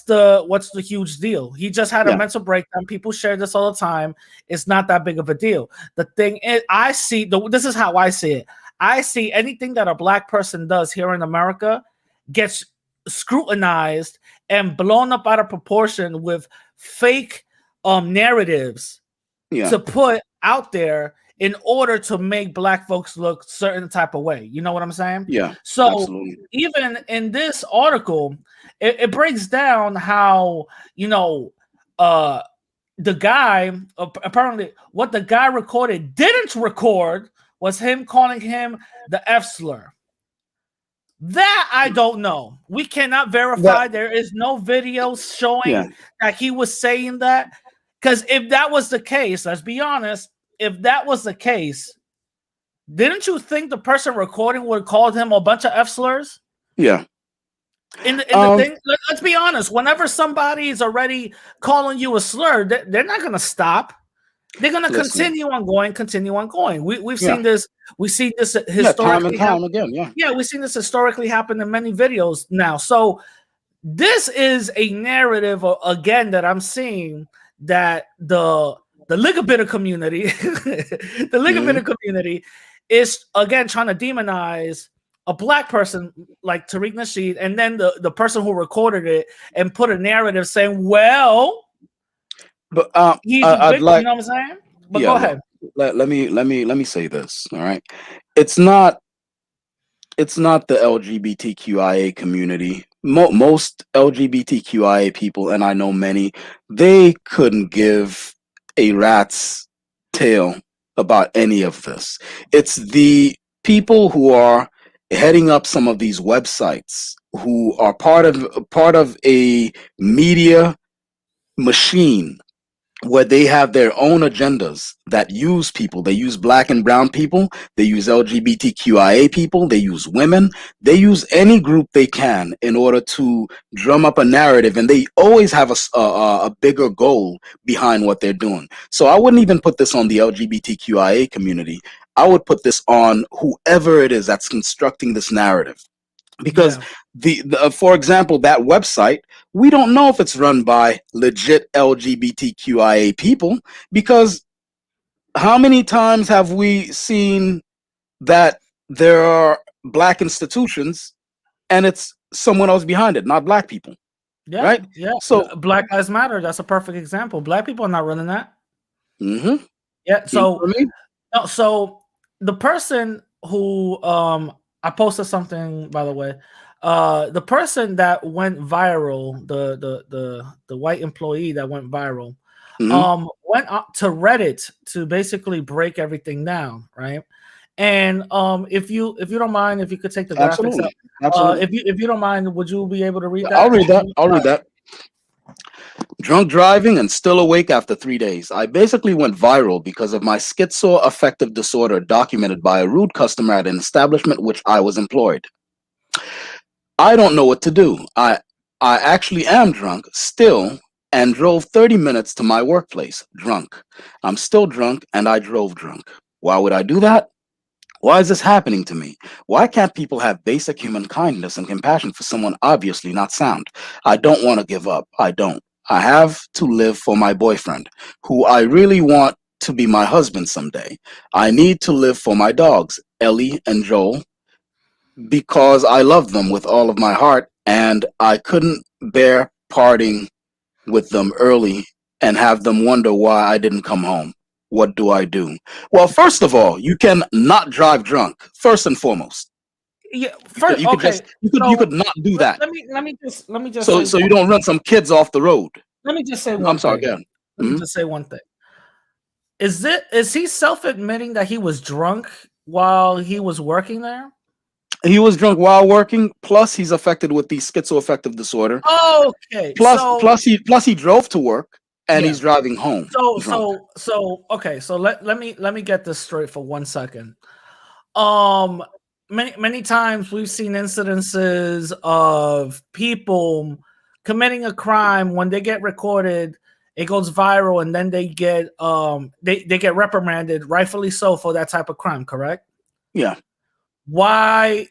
the huge deal? He just had a Yeah. mental breakdown. People share this all the time. It's not that big of a deal. The thing is, this is how I see it. I see anything that a black person does here in America gets scrutinized and blown up out of proportion with fake narratives Yeah. to put out there in order to make black folks look certain type of way. You know what I'm saying? Yeah. So Absolutely. even in this article, it breaks down how, you know, the guy apparently what the guy recorded didn't record was him calling him the F slur. That I don't know. We cannot verify. That. There is no video Yeah. showing that he was saying that. Because if that was the case, let's be honest, if that was the case, didn't you think the person recording would have called him a bunch of F slurs? Yeah. In the thing, let's be honest. Whenever somebody is already calling you a slur, they're not gonna stop. They're gonna Listen. continue on going. We've Yeah. seen this. We see this Yeah. Time and historically time happen. again. Yeah. Yeah, we've seen this historically happen in many videos now. So this is a narrative again that I'm seeing that the ligabitter community, the ligabitter community is again trying to demonize a black person like Tariq Nasheed, and then the person who recorded it and put a narrative saying, well, But he's a I'd victim, you like. know what I'm saying? But Yeah. go Look. ahead. Let me say this. All right. It's not. It's not the LGBTQIA community. Most LGBTQIA people, and I know many, they couldn't give a rat's tail about any of this. It's the people who are heading up some of these websites who are part of a media machine where they have their own agendas that use people. They use black and brown people. They use LGBTQIA people. They use women. They use any group they can in order to drum up a narrative. And they always have a bigger goal behind what they're doing. So I wouldn't even put this on the LGBTQIA community. I would put this on whoever it is that's constructing this narrative. Because Yeah. for example, that website, we don't know if it's run by legit LGBTQIA people, because how many times have we seen that there are black institutions and it's someone else behind it, not black people, Yeah, right? yeah. So Black Lives Matter. That's a perfect example. Black people are not running that. mhm, Yeah. you know So, what I mean? so the person who I posted something, by the way. The person that went viral, the white employee that went viral, Mhm, went up to Reddit to basically break everything down, right? And if you don't mind, if you could take the graphics up, absolutely, absolutely. if you don't mind, would you be able to read I'll that? read that. I'll read that. Drunk driving and still awake after 3 days. I basically went viral because of my schizoaffective disorder documented by a rude customer at an establishment which I was employed. I don't know what to do. I actually am drunk still and drove 30 minutes to my workplace drunk. I'm still drunk and I drove drunk. Why would I do that? Why is this happening to me? Why can't people have basic human kindness and compassion for someone obviously not sound? I don't want to give up. I don't. I have to live for my boyfriend, who I really want to be my husband someday. I need to live for my dogs, Ellie and Joel, because I love them with all of my heart, and I couldn't bear parting with them early and have them wonder why I didn't come home. What do I do? Well, first of all, you can not drive drunk. First and foremost, Yeah. you could First, you could okay. just you So could not do that. let me just So say so you one. don't run some kids off the road. Let me just say I'm one sorry, thing. again. Let me just say one thing. Is he self admitting that he was drunk while he was working there? He was drunk while working. Plus, he's affected with the schizoaffective disorder. Okay, Plus he drove to work and yeah. he's driving home drunk. Okay. So let me get this straight for 1 second. Um, many times we've seen incidences of people committing a crime. When they get recorded, it goes viral, and then they get reprimanded, rightfully so, for that type of crime. Correct? Yeah. Why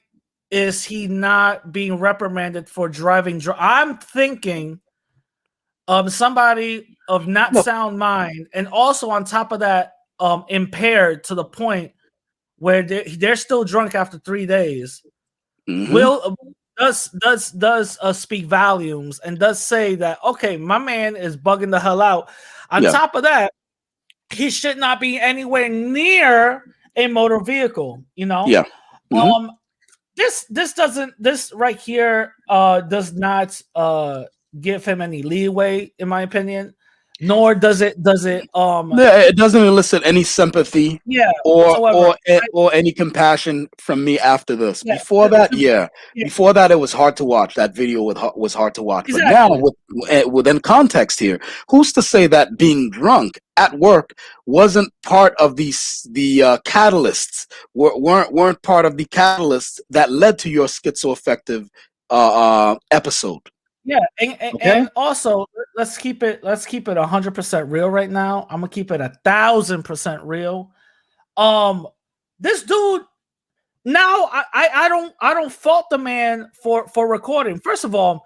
is he not being reprimanded for driving? I'm thinking of somebody of not Look. sound mind, and also on top of that, impaired to the point where they're still drunk after 3 days. Hmm. Will does speak volumes, and does say that, okay, my man is bugging the hell out. On Yeah. top of that, he should not be anywhere near a motor vehicle. You know. Yeah. Mhm. This right here does not give him any leeway, in my opinion. Nor does it Yeah, it doesn't elicit any sympathy yeah or whatsoever. or any compassion from me after this. Yeah, Before that, yeah. yeah, Before that, it was hard to watch. That video was hard to watch. But now, exactly. within context here, who's to say that being drunk at work wasn't part of the catalysts? Weren't part of the catalysts that led to your schizoaffective episode? Yeah, Okay. and also let's keep it 100% real right now. I'm gonna keep it 1,000% real. This dude now I don't fault the man for recording. First of all,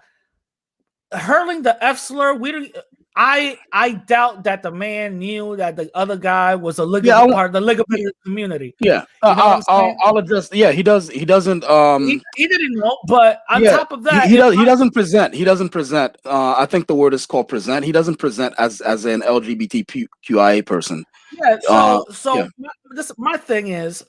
hurling the F slur, we don't. I doubt that the man knew that the other guy was a part of the ligament community. Yeah, You know what I'm saying? I'll address. Yeah, he does. He doesn't. He didn't know, but on top of that, he doesn't present. He doesn't present. I think the word is called present. He doesn't present as an LGBTQIA person. Yeah. So yeah. my thing is,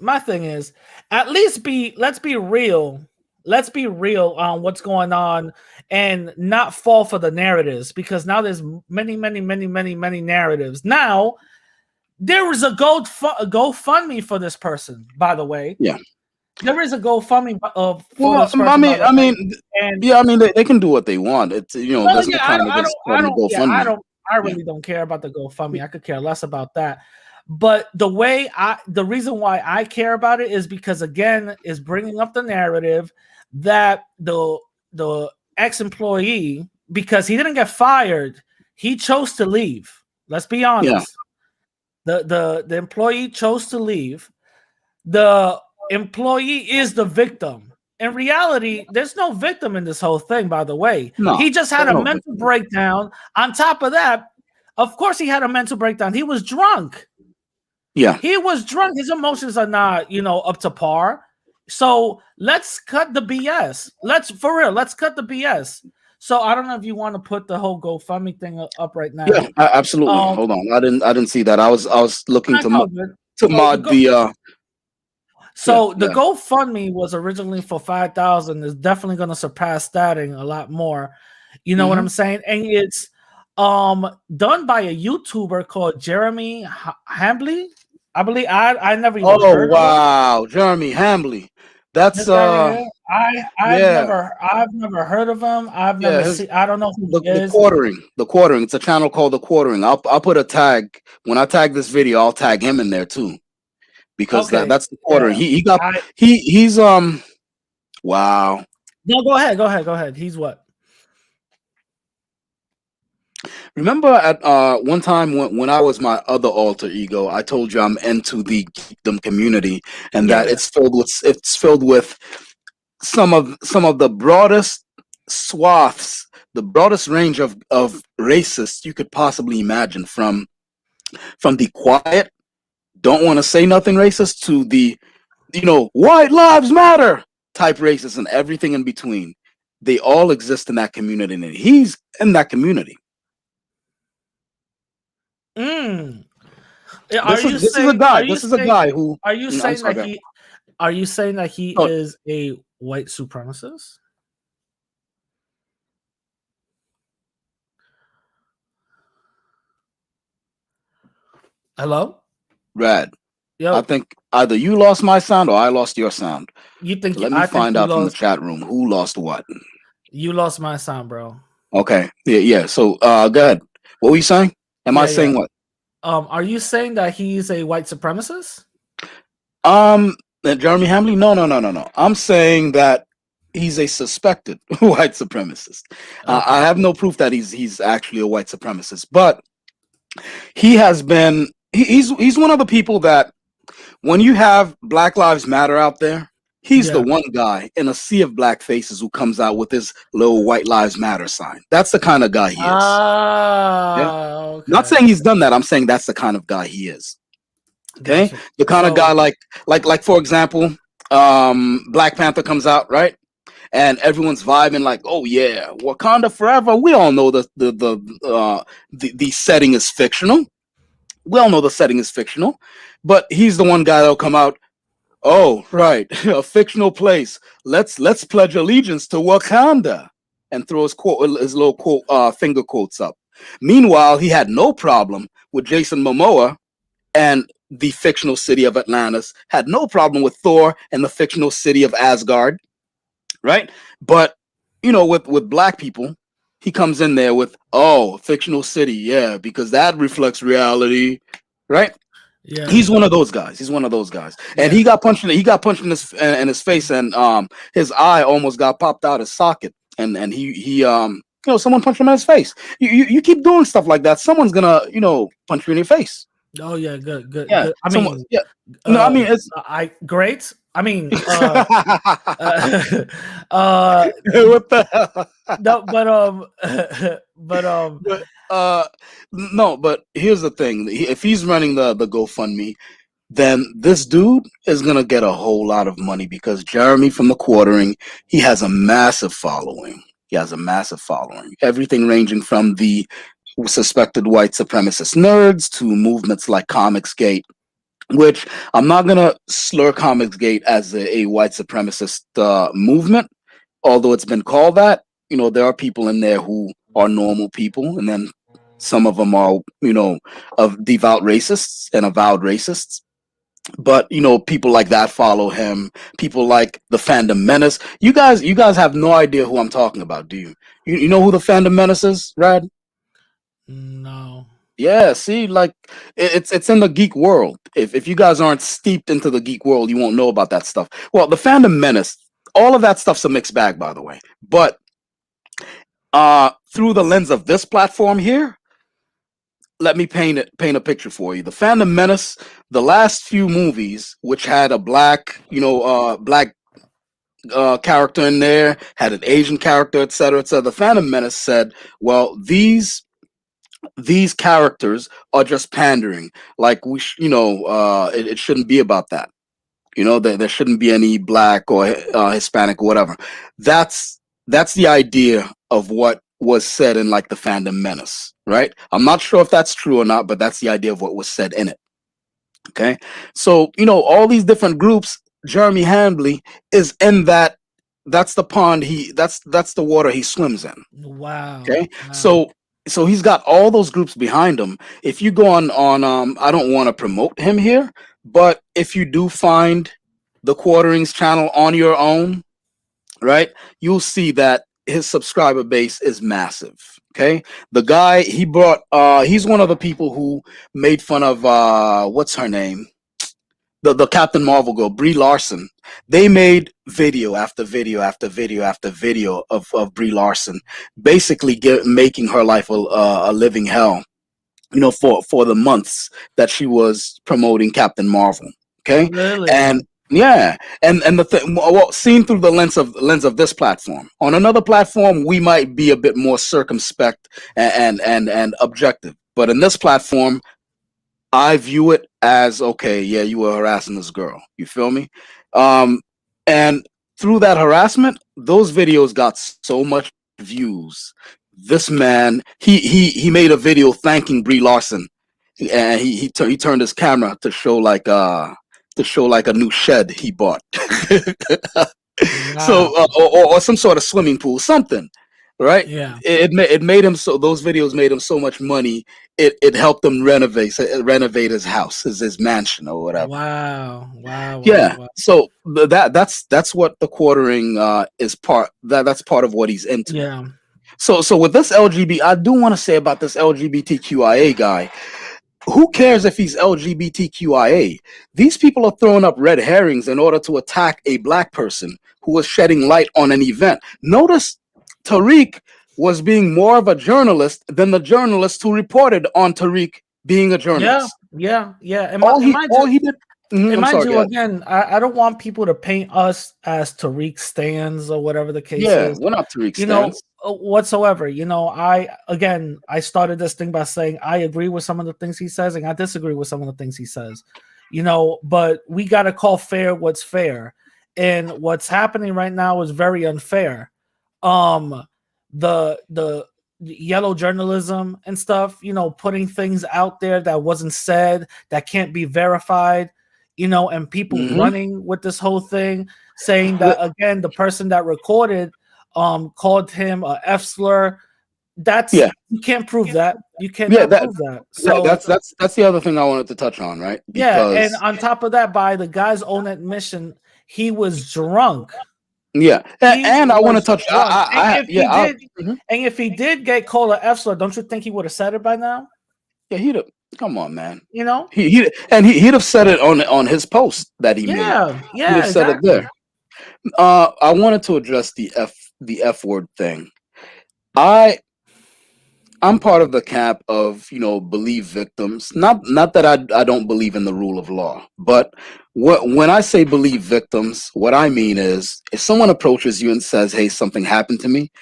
at least let's be real. Let's be real on what's going on and not fall for the narratives, because now there's many narratives. Now there is a GoFundMe for this person, by the way. Yeah. There is a GoFundMe for this person. I mean, they can do what they want. It's I really don't care about the GoFundMe. I could care less about that. But the reason why I care about it is because, again, is bringing up the narrative that the ex-employee, because he didn't get fired, he chose to leave. Let's be honest. Yeah. The employee chose to leave. The employee is the victim. In reality, there's no victim in this whole thing, by the way. No, he just had a mental breakdown. On top of that, of course, he had a mental breakdown. He was drunk. Yeah. He was drunk. His emotions are not, up to par. So let's cut the BS. Let's cut the BS. So I don't know if you want to put the whole GoFundMe thing up right now. Yeah, absolutely. Hold on. I didn't see that. I was looking to mod the So the GoFundMe was originally for 5,000. It's definitely going to surpass that and a lot more. You know what I'm saying? And it's done by a YouTuber called Jeremy Hambley. I believe I never even heard of him. Jeremy Hambley. That's I've never heard of him. I've never seen. I don't know who he is. The quartering. It's a channel called The Quartering. I'll put a tag when I tag this video. I'll tag him in there too, because that's The Quartering. Yeah. He's wow. No, go ahead. He's what? Remember at one time when I was my other alter ego, I told you I'm into the geekdom community, and that it's filled with some of the broadest swaths, the broadest range of racists you could possibly imagine, from the quiet, don't want to say nothing racist, to the white lives matter type racists, and everything in between. They all exist in that community, and he's in that community. This is a guy who. Are you saying that he is a white supremacist? Hello? Rad. Yo. I think either you lost my sound or I lost your sound. You think? Let me find out from the chat room who lost what. You lost my sound, bro. Okay. Yeah. So go ahead. What were you saying? Am I saying what? Are you saying that he's a white supremacist? Jeremy Hambley? No. I'm saying that he's a suspected white supremacist. Okay. I have no proof that he's actually a white supremacist, but he has been. He's one of the people that, when you have Black Lives Matter out there, he's the one guy in a sea of black faces who comes out with his little White Lives Matter sign. That's the kind of guy he is. Okay. Not saying he's done that. I'm saying that's the kind of guy he is. Okay, the kind of guy like for example, Black Panther comes out, right? and everyone's vibing like, oh yeah, Wakanda forever. We all know the setting is fictional. We all know the setting is fictional, but he's the one guy that'll come out. Oh, right, a fictional place. Let's pledge allegiance to Wakanda, and throw his little finger quotes up. Meanwhile, he had no problem with Jason Momoa and the fictional city of Atlantis. Had no problem with Thor and the fictional city of Asgard, right? But with black people, he comes in there with, oh, fictional city, yeah, because that reflects reality, right? Yeah. He's one of those guys. He's one of those guys, and Yeah. he got punched. He got punched in his face, and his eye almost got popped out his socket. And someone punched him in his face. You keep doing stuff like that, someone's gonna punch you in your face. Oh yeah, good, good, Yeah, good. I someone. mean, Yeah, no, I mean it's great. I mean, what the hell? no, but But no, but here's the thing: if he's running the GoFundMe, then this dude is gonna get a whole lot of money because Jeremy from the Quartering, he has a massive following. He has a massive following. Everything ranging from the suspected white supremacist nerds to movements like Comicsgate, which I'm not gonna slur Comicsgate as a white supremacist movement, although it's been called that. There are people in there who are normal people, and then some of them are, of devout racists and avowed racists. But people like that follow him. People like the Fandom Menace. You guys have no idea who I'm talking about, do you? You know who the Fandom Menace is, Rad? no. Yeah, see, like it's in the geek world. If you guys aren't steeped into the geek world, you won't know about that stuff. Well, the Fandom Menace, all of that stuff's a mixed bag, by the way. But through the lens of this platform here, let me paint a picture for you. The Phantom Menace, the last few movies, which had a black character in there, had an Asian character, etc., etc. The Phantom Menace said, well, these characters are just pandering. Like it shouldn't be about that. There shouldn't be any black or Hispanic or whatever. That's the idea of what was said in like the Fandom Menace, right? I'm not sure if that's true or not, but that's the idea of what was said in it. Okay, so all these different groups. Jeremy Hambley is in that. That's the pond that's the water he swims in. Wow. Okay, Wow. so he's got all those groups behind him. If you go on I don't want to promote him here, but if you do find the Quarterings channel on your own, right, you'll see that his subscriber base is massive. Okay, the guy he brought, he's one of the people who made fun of what's her name, the Captain Marvel girl, Brie Larson. They made video after video after video after video of Brie Larson, basically making her life a living hell. For the months that she was promoting Captain Marvel. Okay, Really? and yeah, and the thing, well, seen through the lens of this platform. On another platform, we might be a bit more circumspect and objective, but in this platform, I view it as, okay, yeah, you were harassing this girl. You feel me? And through that harassment, those videos got so much views. This man, he made a video thanking Brie Larson, and he turned his camera to show like a new shed he bought. Wow. So or some sort of swimming pool, something, right? Yeah. It made him, so those videos made him so much money. It helped him renovate his house, his mansion or whatever. Wow. Wow. Wow. Yeah. Wow. So that's what the Quartering is that's part of what he's into. Yeah. So with this LGBT, I do want to say about this LGBTQIA guy. Who cares if he's LGBTQIA? These people are throwing up red herrings in order to attack a black person who was shedding light on an event. Notice Tariq was being more of a journalist than the journalist who reported on Tariq being a Yeah. journalist. Yeah. Yeah. And All he did. and I'm mind sorry, you, go ahead. again, I don't want people to paint us as Tariq stands or whatever the case Yeah, is. we're not Tariq You know, stands. whatsoever. I started this thing by saying I agree with some of the things he says and I disagree with some of the things he says. But we got to call fair what's fair. and what's happening right now is very unfair. The yellow journalism and stuff, putting things out there that wasn't said, that can't be verified, and people running with this whole thing, saying that again, the person that recorded called him a F slur. That's Yeah. You can't prove that. You cannot prove that. So that's the other thing I wanted to touch on, right? yeah, and Because on top of that, by the guy's own admission, he was drunk. yeah, and I want to touch. And if he did get called an F slur, don't you think he would have said it by now? Yeah, he'd have. Come on, man. He'd have said it on his post that he made. Yeah, He'd have said it there. I wanted to address the F word thing. I'm part of the camp of believe victims. Not that I don't believe in the rule of law, but when I say believe victims, what I mean is if someone approaches you and says, "Hey, something happened to me,"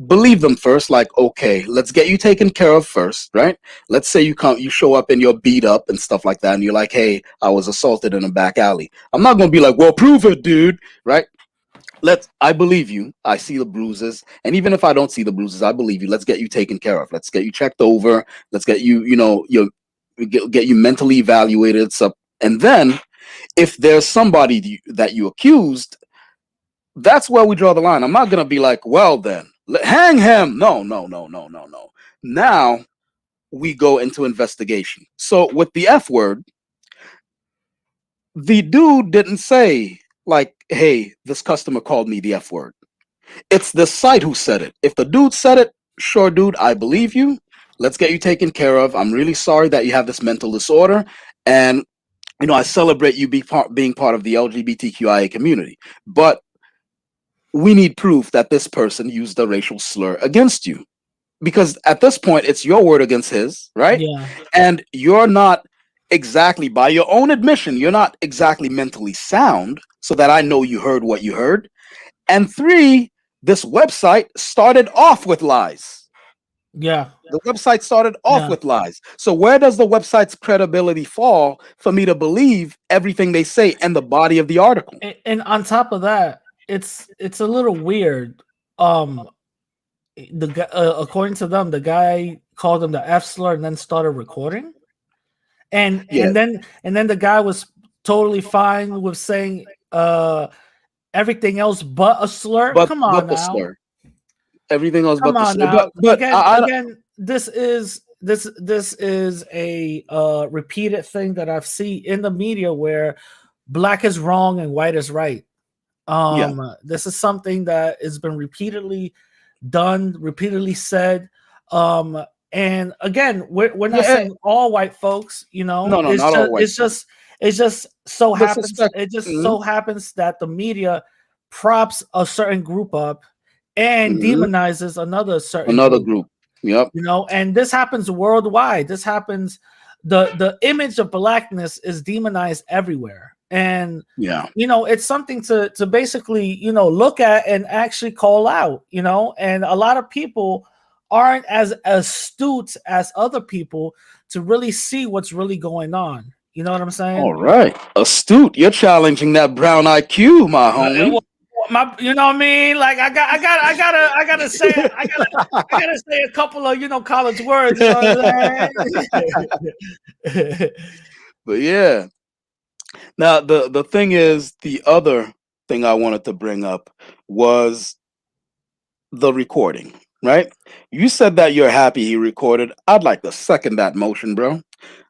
believe them first. Like, okay, let's get you taken care of first, right? Let's say you show up and you're beat up and stuff like that, and you're like, "Hey, I was assaulted in a back alley." I'm not gonna be like, "Well, prove it, dude," right? I believe you. I see the bruises, and even if I don't see the bruises, I believe you. Let's get you taken care of. Let's get you checked over. Let's get you, get you mentally evaluated. So, and then if there's somebody that you accused, that's where we draw the line. I'm not gonna be like, well, then hang him. No, no, no, no, no, no. Now we go into investigation. So with the F word, the dude didn't say like, "Hey, this customer called me the F word." It's the site who said it. If the dude said it, sure, dude, I believe you. Let's get you taken care of. I'm really sorry that you have this mental disorder, and I celebrate you being part of the LGBTQIA community. But we need proof that this person used a racial slur against you, because at this point, it's your word against his, right? Yeah. And you're not exactly, by your own admission, you're not exactly mentally sound, so that I know you heard what you heard. And three, this website started off with lies. Yeah. The website started off with lies. So where does the website's credibility fall for me to believe everything they say and the body of the article? And on top of that, it's a little weird. The guy, according to them, the guy called him the F slur and then started recording. And then the guy was totally fine with saying everything else but a slur. Come on now. Slur. Everything else but the slur. Now. But again, this is a repeated thing that I've seen in the media where black is wrong and white is right. This is something that has been repeatedly done, repeatedly said. And again, we're not saying all white folks, No, not all white. It just so happens so happens that the media props a certain group up and demonizes another group. Yep. And this happens worldwide. This happens. The image of blackness is demonized everywhere. And it's something to basically look at and actually call out. And a lot of people aren't as astute as other people to really see what's really going on. You know what I'm saying? All right, astute. You're challenging that brown IQ, my homie. You know what I mean? Like I gotta say a couple of college words. You know what I'm saying? But yeah. Now the thing is, the other thing I wanted to bring up was the recording, right? You said that you're happy he recorded. I'd like to second that motion, bro.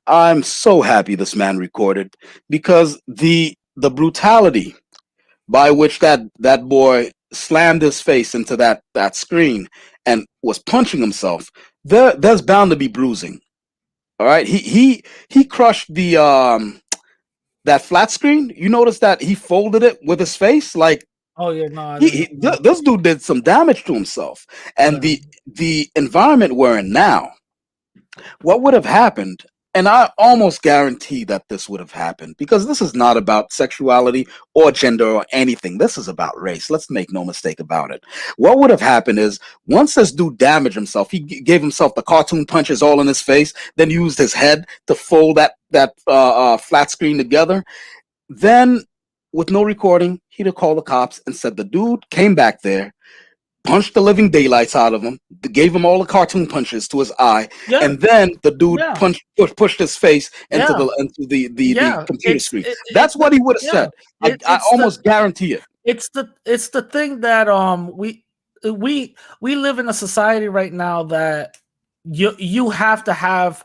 I'm so happy this man recorded, because the brutality by which that boy slammed his face into that screen and was punching himself, there's bound to be bruising. All right, he crushed the that flat screen. You notice that he folded it with his face, like, oh yeah, no, this dude did some damage to himself. And the environment we're in now, what would have happened, and I almost guarantee that this would have happened, because this is not about sexuality or gender or anything. This is about race. Let's make no mistake about it. What would have happened is, once this dude damaged himself, he gave himself the cartoon punches all in his face, then used his head to fold that flat screen together. Then with no recording, he'd have called the cops and said the dude came back there, punched the living daylights out of him, gave him all the cartoon punches to his eye, Yeah, and then the dude yeah, pushed his face yeah, into the yeah. computer screen. That's what he would have Yeah. said. I It's the almost guarantee it. it's the thing that we live in a society right now that you have to have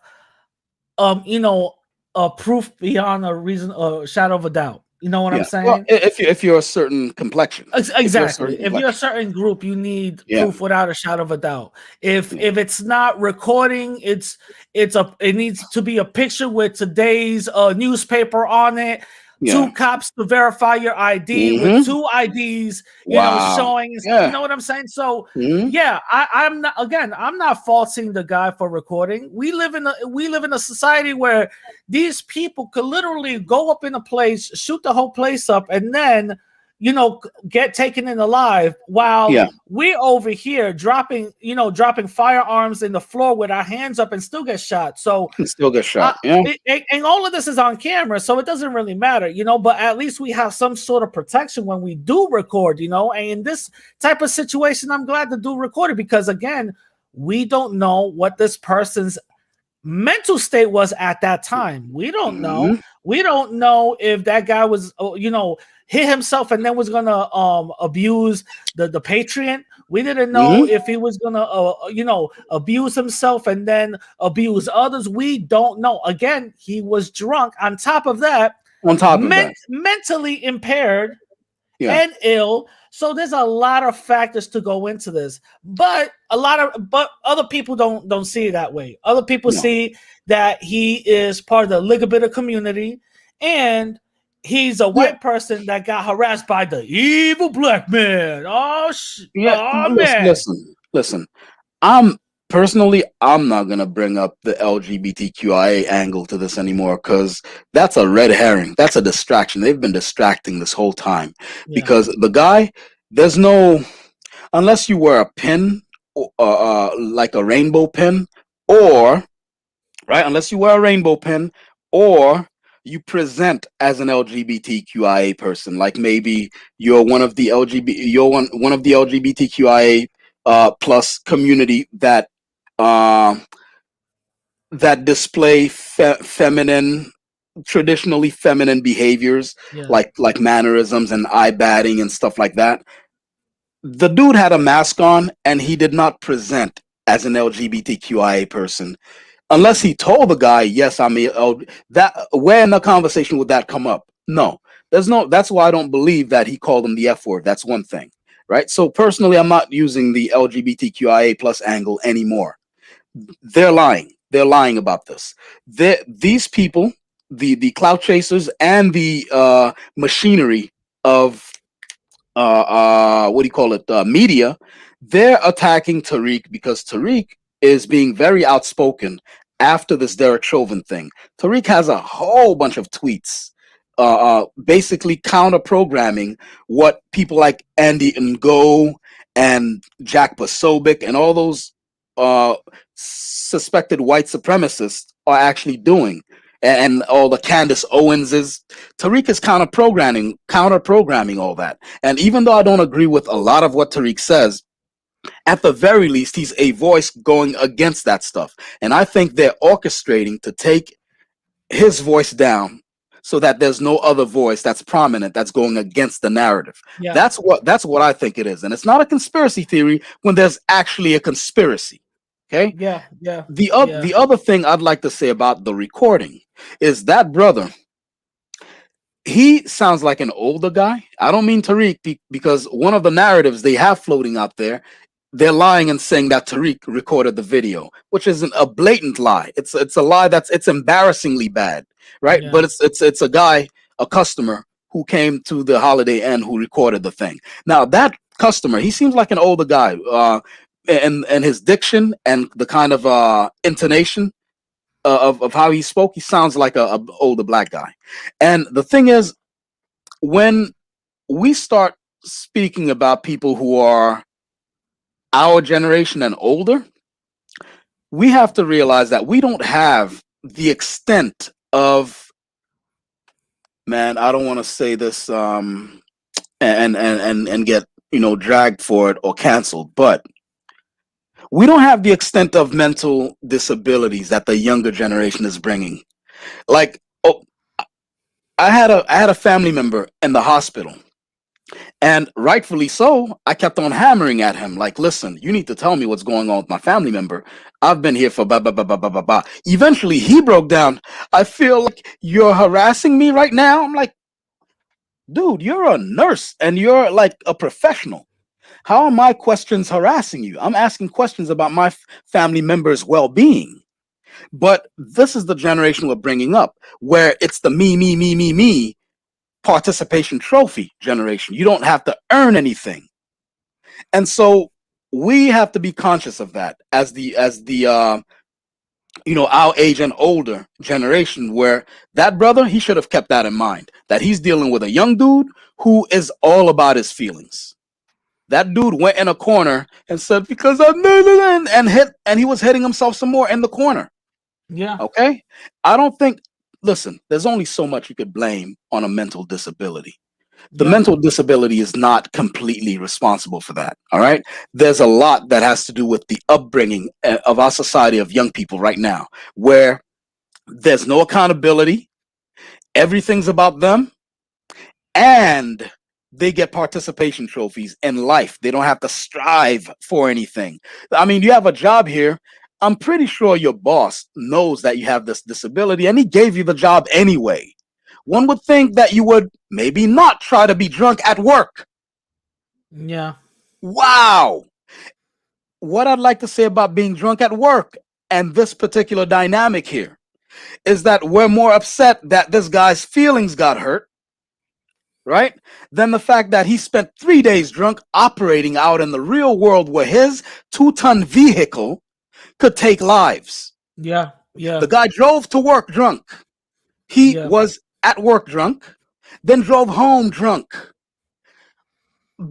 you know a proof beyond a reason a shadow of a doubt. You know what I'm Yeah. Well, saying? if you're a certain complexion, if you're a certain Exactly. If you're a complexion, certain group, you need yeah, proof without a shadow of a doubt. yeah, If it's not recording, it needs to be a picture with today's newspaper on it. yeah. Two cops to verify your ID with Hmm. two IDs, Wow. showing. You Yeah. know what I'm saying? So Hmm. yeah, I'm not again. I'm not faulting the guy for recording. We live in a society where these people could literally go up in a place, shoot the whole place up, and then get taken in alive while Yeah. we're over here dropping firearms in the floor with our hands up and still get shot. So Still get shot. Yeah. and all of this is on camera, so it doesn't really matter, but at least we have some sort of protection when we do record, and in this type of situation, I'm glad to do recording because again, we don't know what this person's mental state was at that time. We don't know. Hmm. We don't know if that guy was, hit himself and then was gonna abuse the Patreon. We didn't know Hmm. if he was gonna abuse himself and then abuse others. We don't know. Again, he was drunk. On top of that, On top of that, mentally impaired yeah. and ill. So there's a lot of factors to go into this, but other people don't see it that way. Other people No. see that he is part of the Ligabita community, and he's a Yeah. white person that got harassed by the evil black man. Yeah. Oh Listen. man, Listen. I'm personally, I'm not gonna bring up the LGBTQIA angle to this anymore because that's a red herring. That's a distraction. They've been distracting this whole time yeah, because the guy, there's no unless you wear a pin, like a rainbow pin, or right, unless you wear a rainbow pin, or you present as an LGBTQIA person, like maybe you're one of the LGBTQIA plus community uh, that display feminine, traditionally feminine behaviors, yeah, like mannerisms and eye batting and stuff like that. The dude had a mask on and he did not present as an LGBTQIA person unless he told the guy, "Yes, I'm that." Where in the conversation would that come up? No, there's no. That's why I don't believe that he called him the F word. That's one thing, right? So personally, I'm not using the LGBTQIA plus angle anymore. They're lying. They're lying about this. These people, clout chasers and the machinery of what do you call it, media, they're attacking Tariq because Tariq is being very outspoken after this Derek Chauvin thing. Tariq has a whole bunch of tweets basically counter programming what people like Andy Ngo and Jack Posobiec and all those uh, suspected white supremacists are actually doing. And all the Candace Owenses, Tariq is counter programming all that. And even though I don't agree with a lot of what Tariq says, at the very least, he's a voice going against that stuff. And I think they're orchestrating to take his voice down so that there's no other voice that's prominent that's going against the narrative. yeah, That's what I think it is. And it's not a conspiracy theory when there's actually a conspiracy. Okay? yeah, yeah, The other thing I'd like to say about the recording is that brother, he sounds like an older guy. I don't mean Tariq because one of the narratives they have floating out there, they're lying and saying that Tariq recorded the video, which isn't a blatant lie. It's a lie it's embarrassingly bad, right? yeah, But it's a guy, a customer who came to the Holiday Inn who recorded the thing. Now that customer, he seems like an older guy, and his diction and the kind of intonation of how he spoke, he sounds like a older black guy. And the thing is, when we start speaking about people who are our generation and older, we have to realize that we don't have the extent of man, I don't want to say this and get dragged for it or canceled, but we don't have the extent of mental disabilities that the younger generation is bringing. Like, oh, I had a family member in the hospital, and rightfully so. I kept on hammering at him, like, listen, you need to tell me what's going on with my family member. I've been here for blah blah blah blah blah blah blah. Eventually, he broke down. I feel like you're harassing me right now. I'm like, dude, you're a nurse and you're like a professional. How are my questions harassing you? I'm asking questions about my family members' well-being. But this is the generation we're bringing up, where it's the me participation trophy generation. You don't have to earn anything. And so we have to be conscious of that as the our age and older generation, where that brother, he should have kept that in mind, that he's dealing with a young dude who is all about his feelings. That dude went in a corner and said, because I'm and he was hitting himself some more in the corner. Yeah. Okay. I don't think, listen, there's only so much you could blame on a mental disability. The Yeah. mental disability is not completely responsible for that. All right. There's a lot that has to do with the upbringing of our society of young people right now, where there's no accountability. Everything's about them, and they get participation trophies in life. They don't have to strive for anything. I mean, you have a job here. I'm pretty sure your boss knows that you have this disability and he gave you the job anyway. One would think that you would maybe not try to be drunk at work. Yeah. Wow. What I'd like to say about being drunk at work and this particular dynamic here is that we're more upset that this guy's feelings got hurt, right? Than the fact that he spent 3 days drunk operating out in the real world where his 2-ton vehicle could take lives. Yeah. Yeah. The guy drove to work drunk. He Yeah. was at work drunk, then drove home drunk.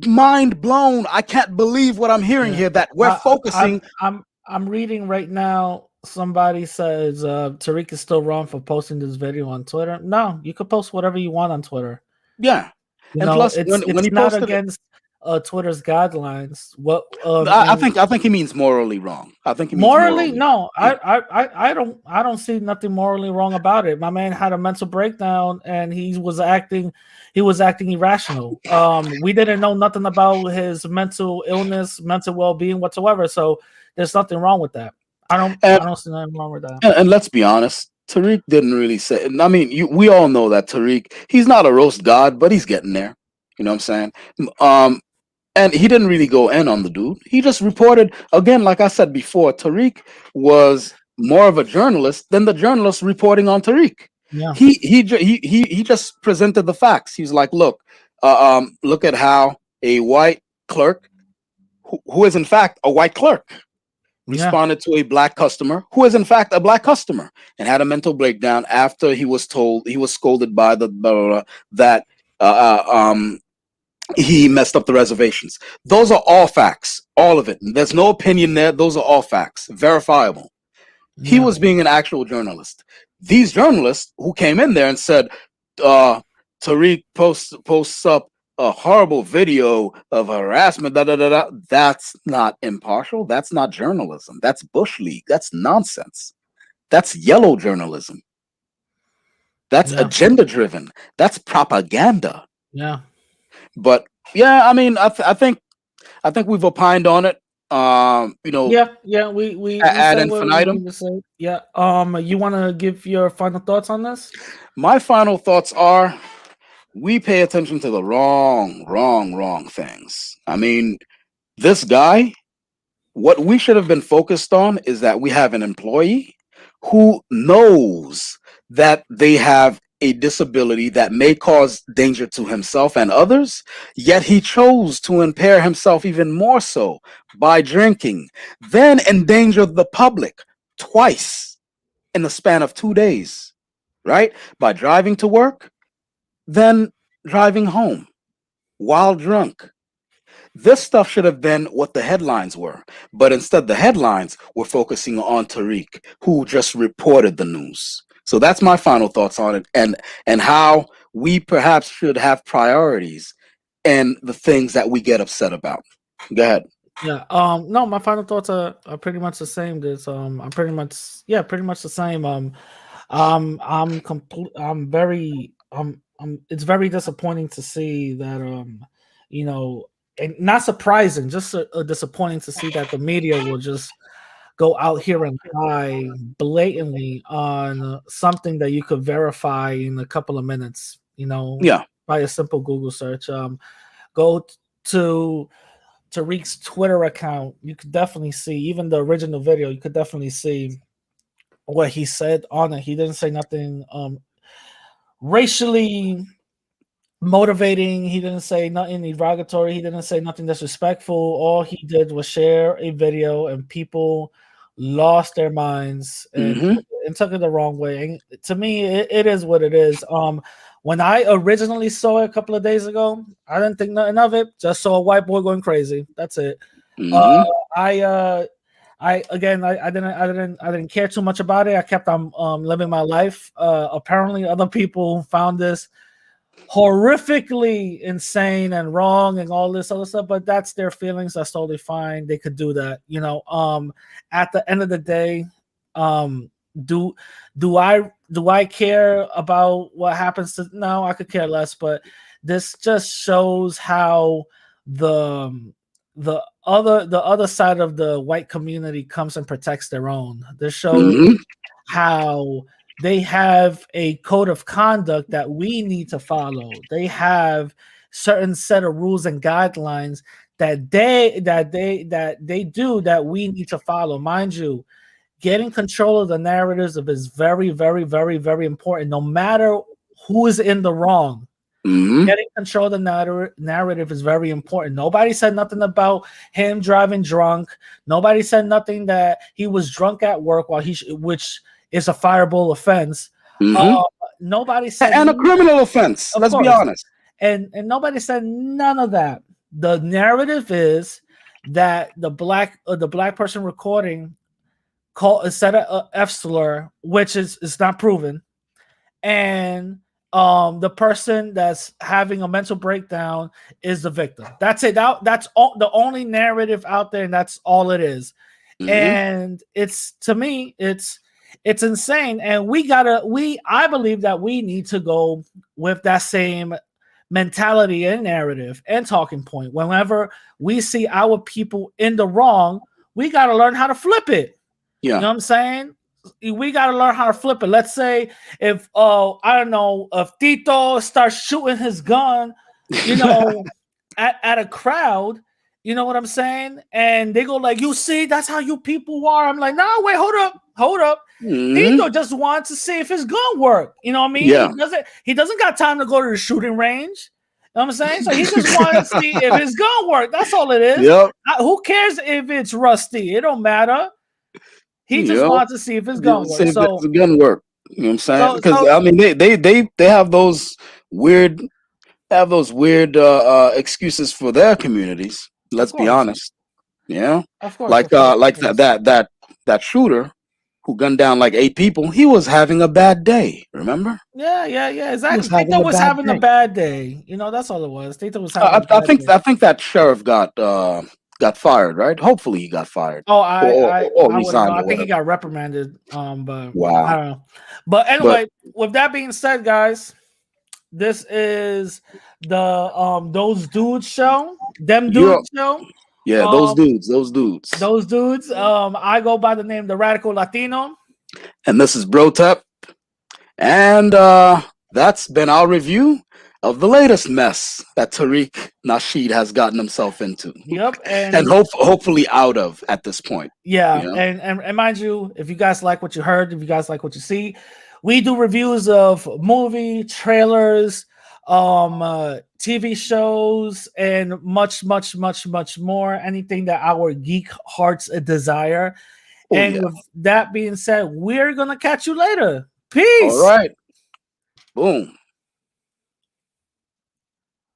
Mind blown. I can't believe what I'm hearing Yeah. here, that we're focusing. I'm reading right now. Somebody says Tariq is still wrong for posting this video on Twitter. No, you could post whatever you want on Twitter. Yeah. You And know, plus, it's when he not posted it, against Twitter's guidelines. What I and think he means morally wrong. I think he means morally, morally. no, Yeah. I don't see nothing morally wrong about it. My man had a mental breakdown and he was acting irrational. We didn't know nothing about his mental illness, mental well-being whatsoever. So there's nothing wrong with that. I And, don't see nothing wrong with that. and let's be honest, Tariq didn't really say. I mean, we all know that Tariq, he's not a roast god, but he's getting there. You know what I'm saying? Um, and he didn't really go in on the dude. He just reported again, like I said before. Tariq was more of a journalist than the journalist reporting on Tariq. Yeah. He just presented the facts. He's like, look at how a white clerk, who is in fact a white clerk, responded to a black customer who is in fact a black customer, and had a mental breakdown after he was scolded by the that he messed up the reservations. Those are all facts, all of it. There's no opinion there. Those are all facts, verifiable. He was being an actual journalist. These journalists who came in there and said, Tariq posts up a horrible video of harassment, da, da, da, da. That's not impartial. That's not journalism. That's Bush League. That's nonsense. That's yellow journalism. That's agenda driven. That's propaganda. Yeah. But yeah, I mean, I think we've opined on it. Yeah. We ad said what we infinitum. need to say. Yeah. You want to give your final thoughts on this? My final thoughts are: we pay attention to the wrong things. I mean, this guy, what we should have been focused on is that we have an employee who knows that they have a disability that may cause danger to himself and others, yet he chose to impair himself even more so by drinking, then endanger the public twice in the span of 2 days, right? By driving to work, then driving home while drunk. This stuff should have been what the headlines were, but instead the headlines were focusing on Tariq, who just reported the news. So that's my final thoughts on it, and how we perhaps should have priorities and the things that we get upset about. Go ahead. Yeah. No, my final thoughts are pretty much the same. There's I'm pretty much pretty much the same. I'm complete. I'm very. It's very disappointing to see that. You know, and not surprising, just disappointing to see that the media will just go out here and lie blatantly on something that you could verify in a couple of minutes. You know, Yeah. by a simple Google search. Go to Tariq's Twitter account. You could definitely see, even the original video. You could definitely see what he said on it. He didn't say nothing racially motivating. He didn't say nothing derogatory. He didn't say nothing disrespectful. All he did was share a video, and people lost their minds Mm-hmm. and took it the wrong way. And to me, it is what it is. When I originally saw it a couple of days ago, I didn't think nothing of it. Just saw a white boy going crazy. That's it. Mm-hmm. I didn't care too much about it. I kept on living my life. Apparently, other people found this horrifically insane and wrong and all this other stuff, but that's their feelings. That's totally fine. They could do that. You know, at the end of the day, do I care about what happens to? No, I could care less. But this just shows how the other side of the white community comes and protects their own. This shows Mm-hmm. how they have a code of conduct that we need to follow. They have certain set of rules and guidelines that they do that we need to follow. Mind you, getting control of the narratives of is very, very, very, very important. No matter who is in the wrong, Mm-hmm. getting control of the narrative is very important. Nobody said nothing about him driving drunk. Nobody said nothing that he was drunk at work while which is a fireable offense. Mm-hmm. Nobody said And a criminal offense. Of Let's be course. honest. And nobody said none of that. The narrative is that the black person recording said a F slur, which is not proven, and the person that's having a mental breakdown is the victim. That's it. That's all, the only narrative out there, and that's all it is. Mm-hmm. And it's, to me, it's insane. And I believe that we need to go with that same mentality and narrative and talking point. Whenever we see our people in the wrong, we got to learn how to flip it. Yeah. You know what I'm saying? We got to learn how to flip it. Let's say if I don't know, if Tito starts shooting his gun, you know, at a crowd, you know what I'm saying? And they go like, "You see, that's how you people are." I'm like, "No, wait, hold up. Mm-hmm. Tito just wants to see if his gun work. You know what I mean? Yeah. He doesn't got time to go to the shooting range. You know what I'm saying? So he just wants to see if his gun work. That's all it is. Yep. Who cares if it's rusty? It don't matter. He just wants to see if his gun works. So the gun work. You know what I'm saying? Because so- I mean, they have those weird excuses for their communities. Let's be honest. Yeah. Of course. Like that shooter who gunned down like 8 people. He was having a bad day. Remember? Yeah, exactly. having Tito a was bad having day. a bad day. You know, that's all it was. Tito was having a bad day. I think that sheriff got fired, right? Hopefully he got fired. Oh, or resigned. I think he got reprimanded. But Wow. I don't know. But anyway, with that being said, guys, this is the Those Dudes show. Them Dudes show. Yeah, those dudes. I go by the name The Radical Latino. And this is Brotep. And that's been our review of the latest mess that Tariq Nasheed has gotten himself into. Yep. And hopefully out of at this point. Yeah. You know? And mind you, if you guys like what you heard, if you guys like what you see, we do reviews of movie trailers, TV shows, and much, much, much, much more. Anything that our geek hearts desire. With that being said, we're gonna catch you later. Peace. All right. Boom.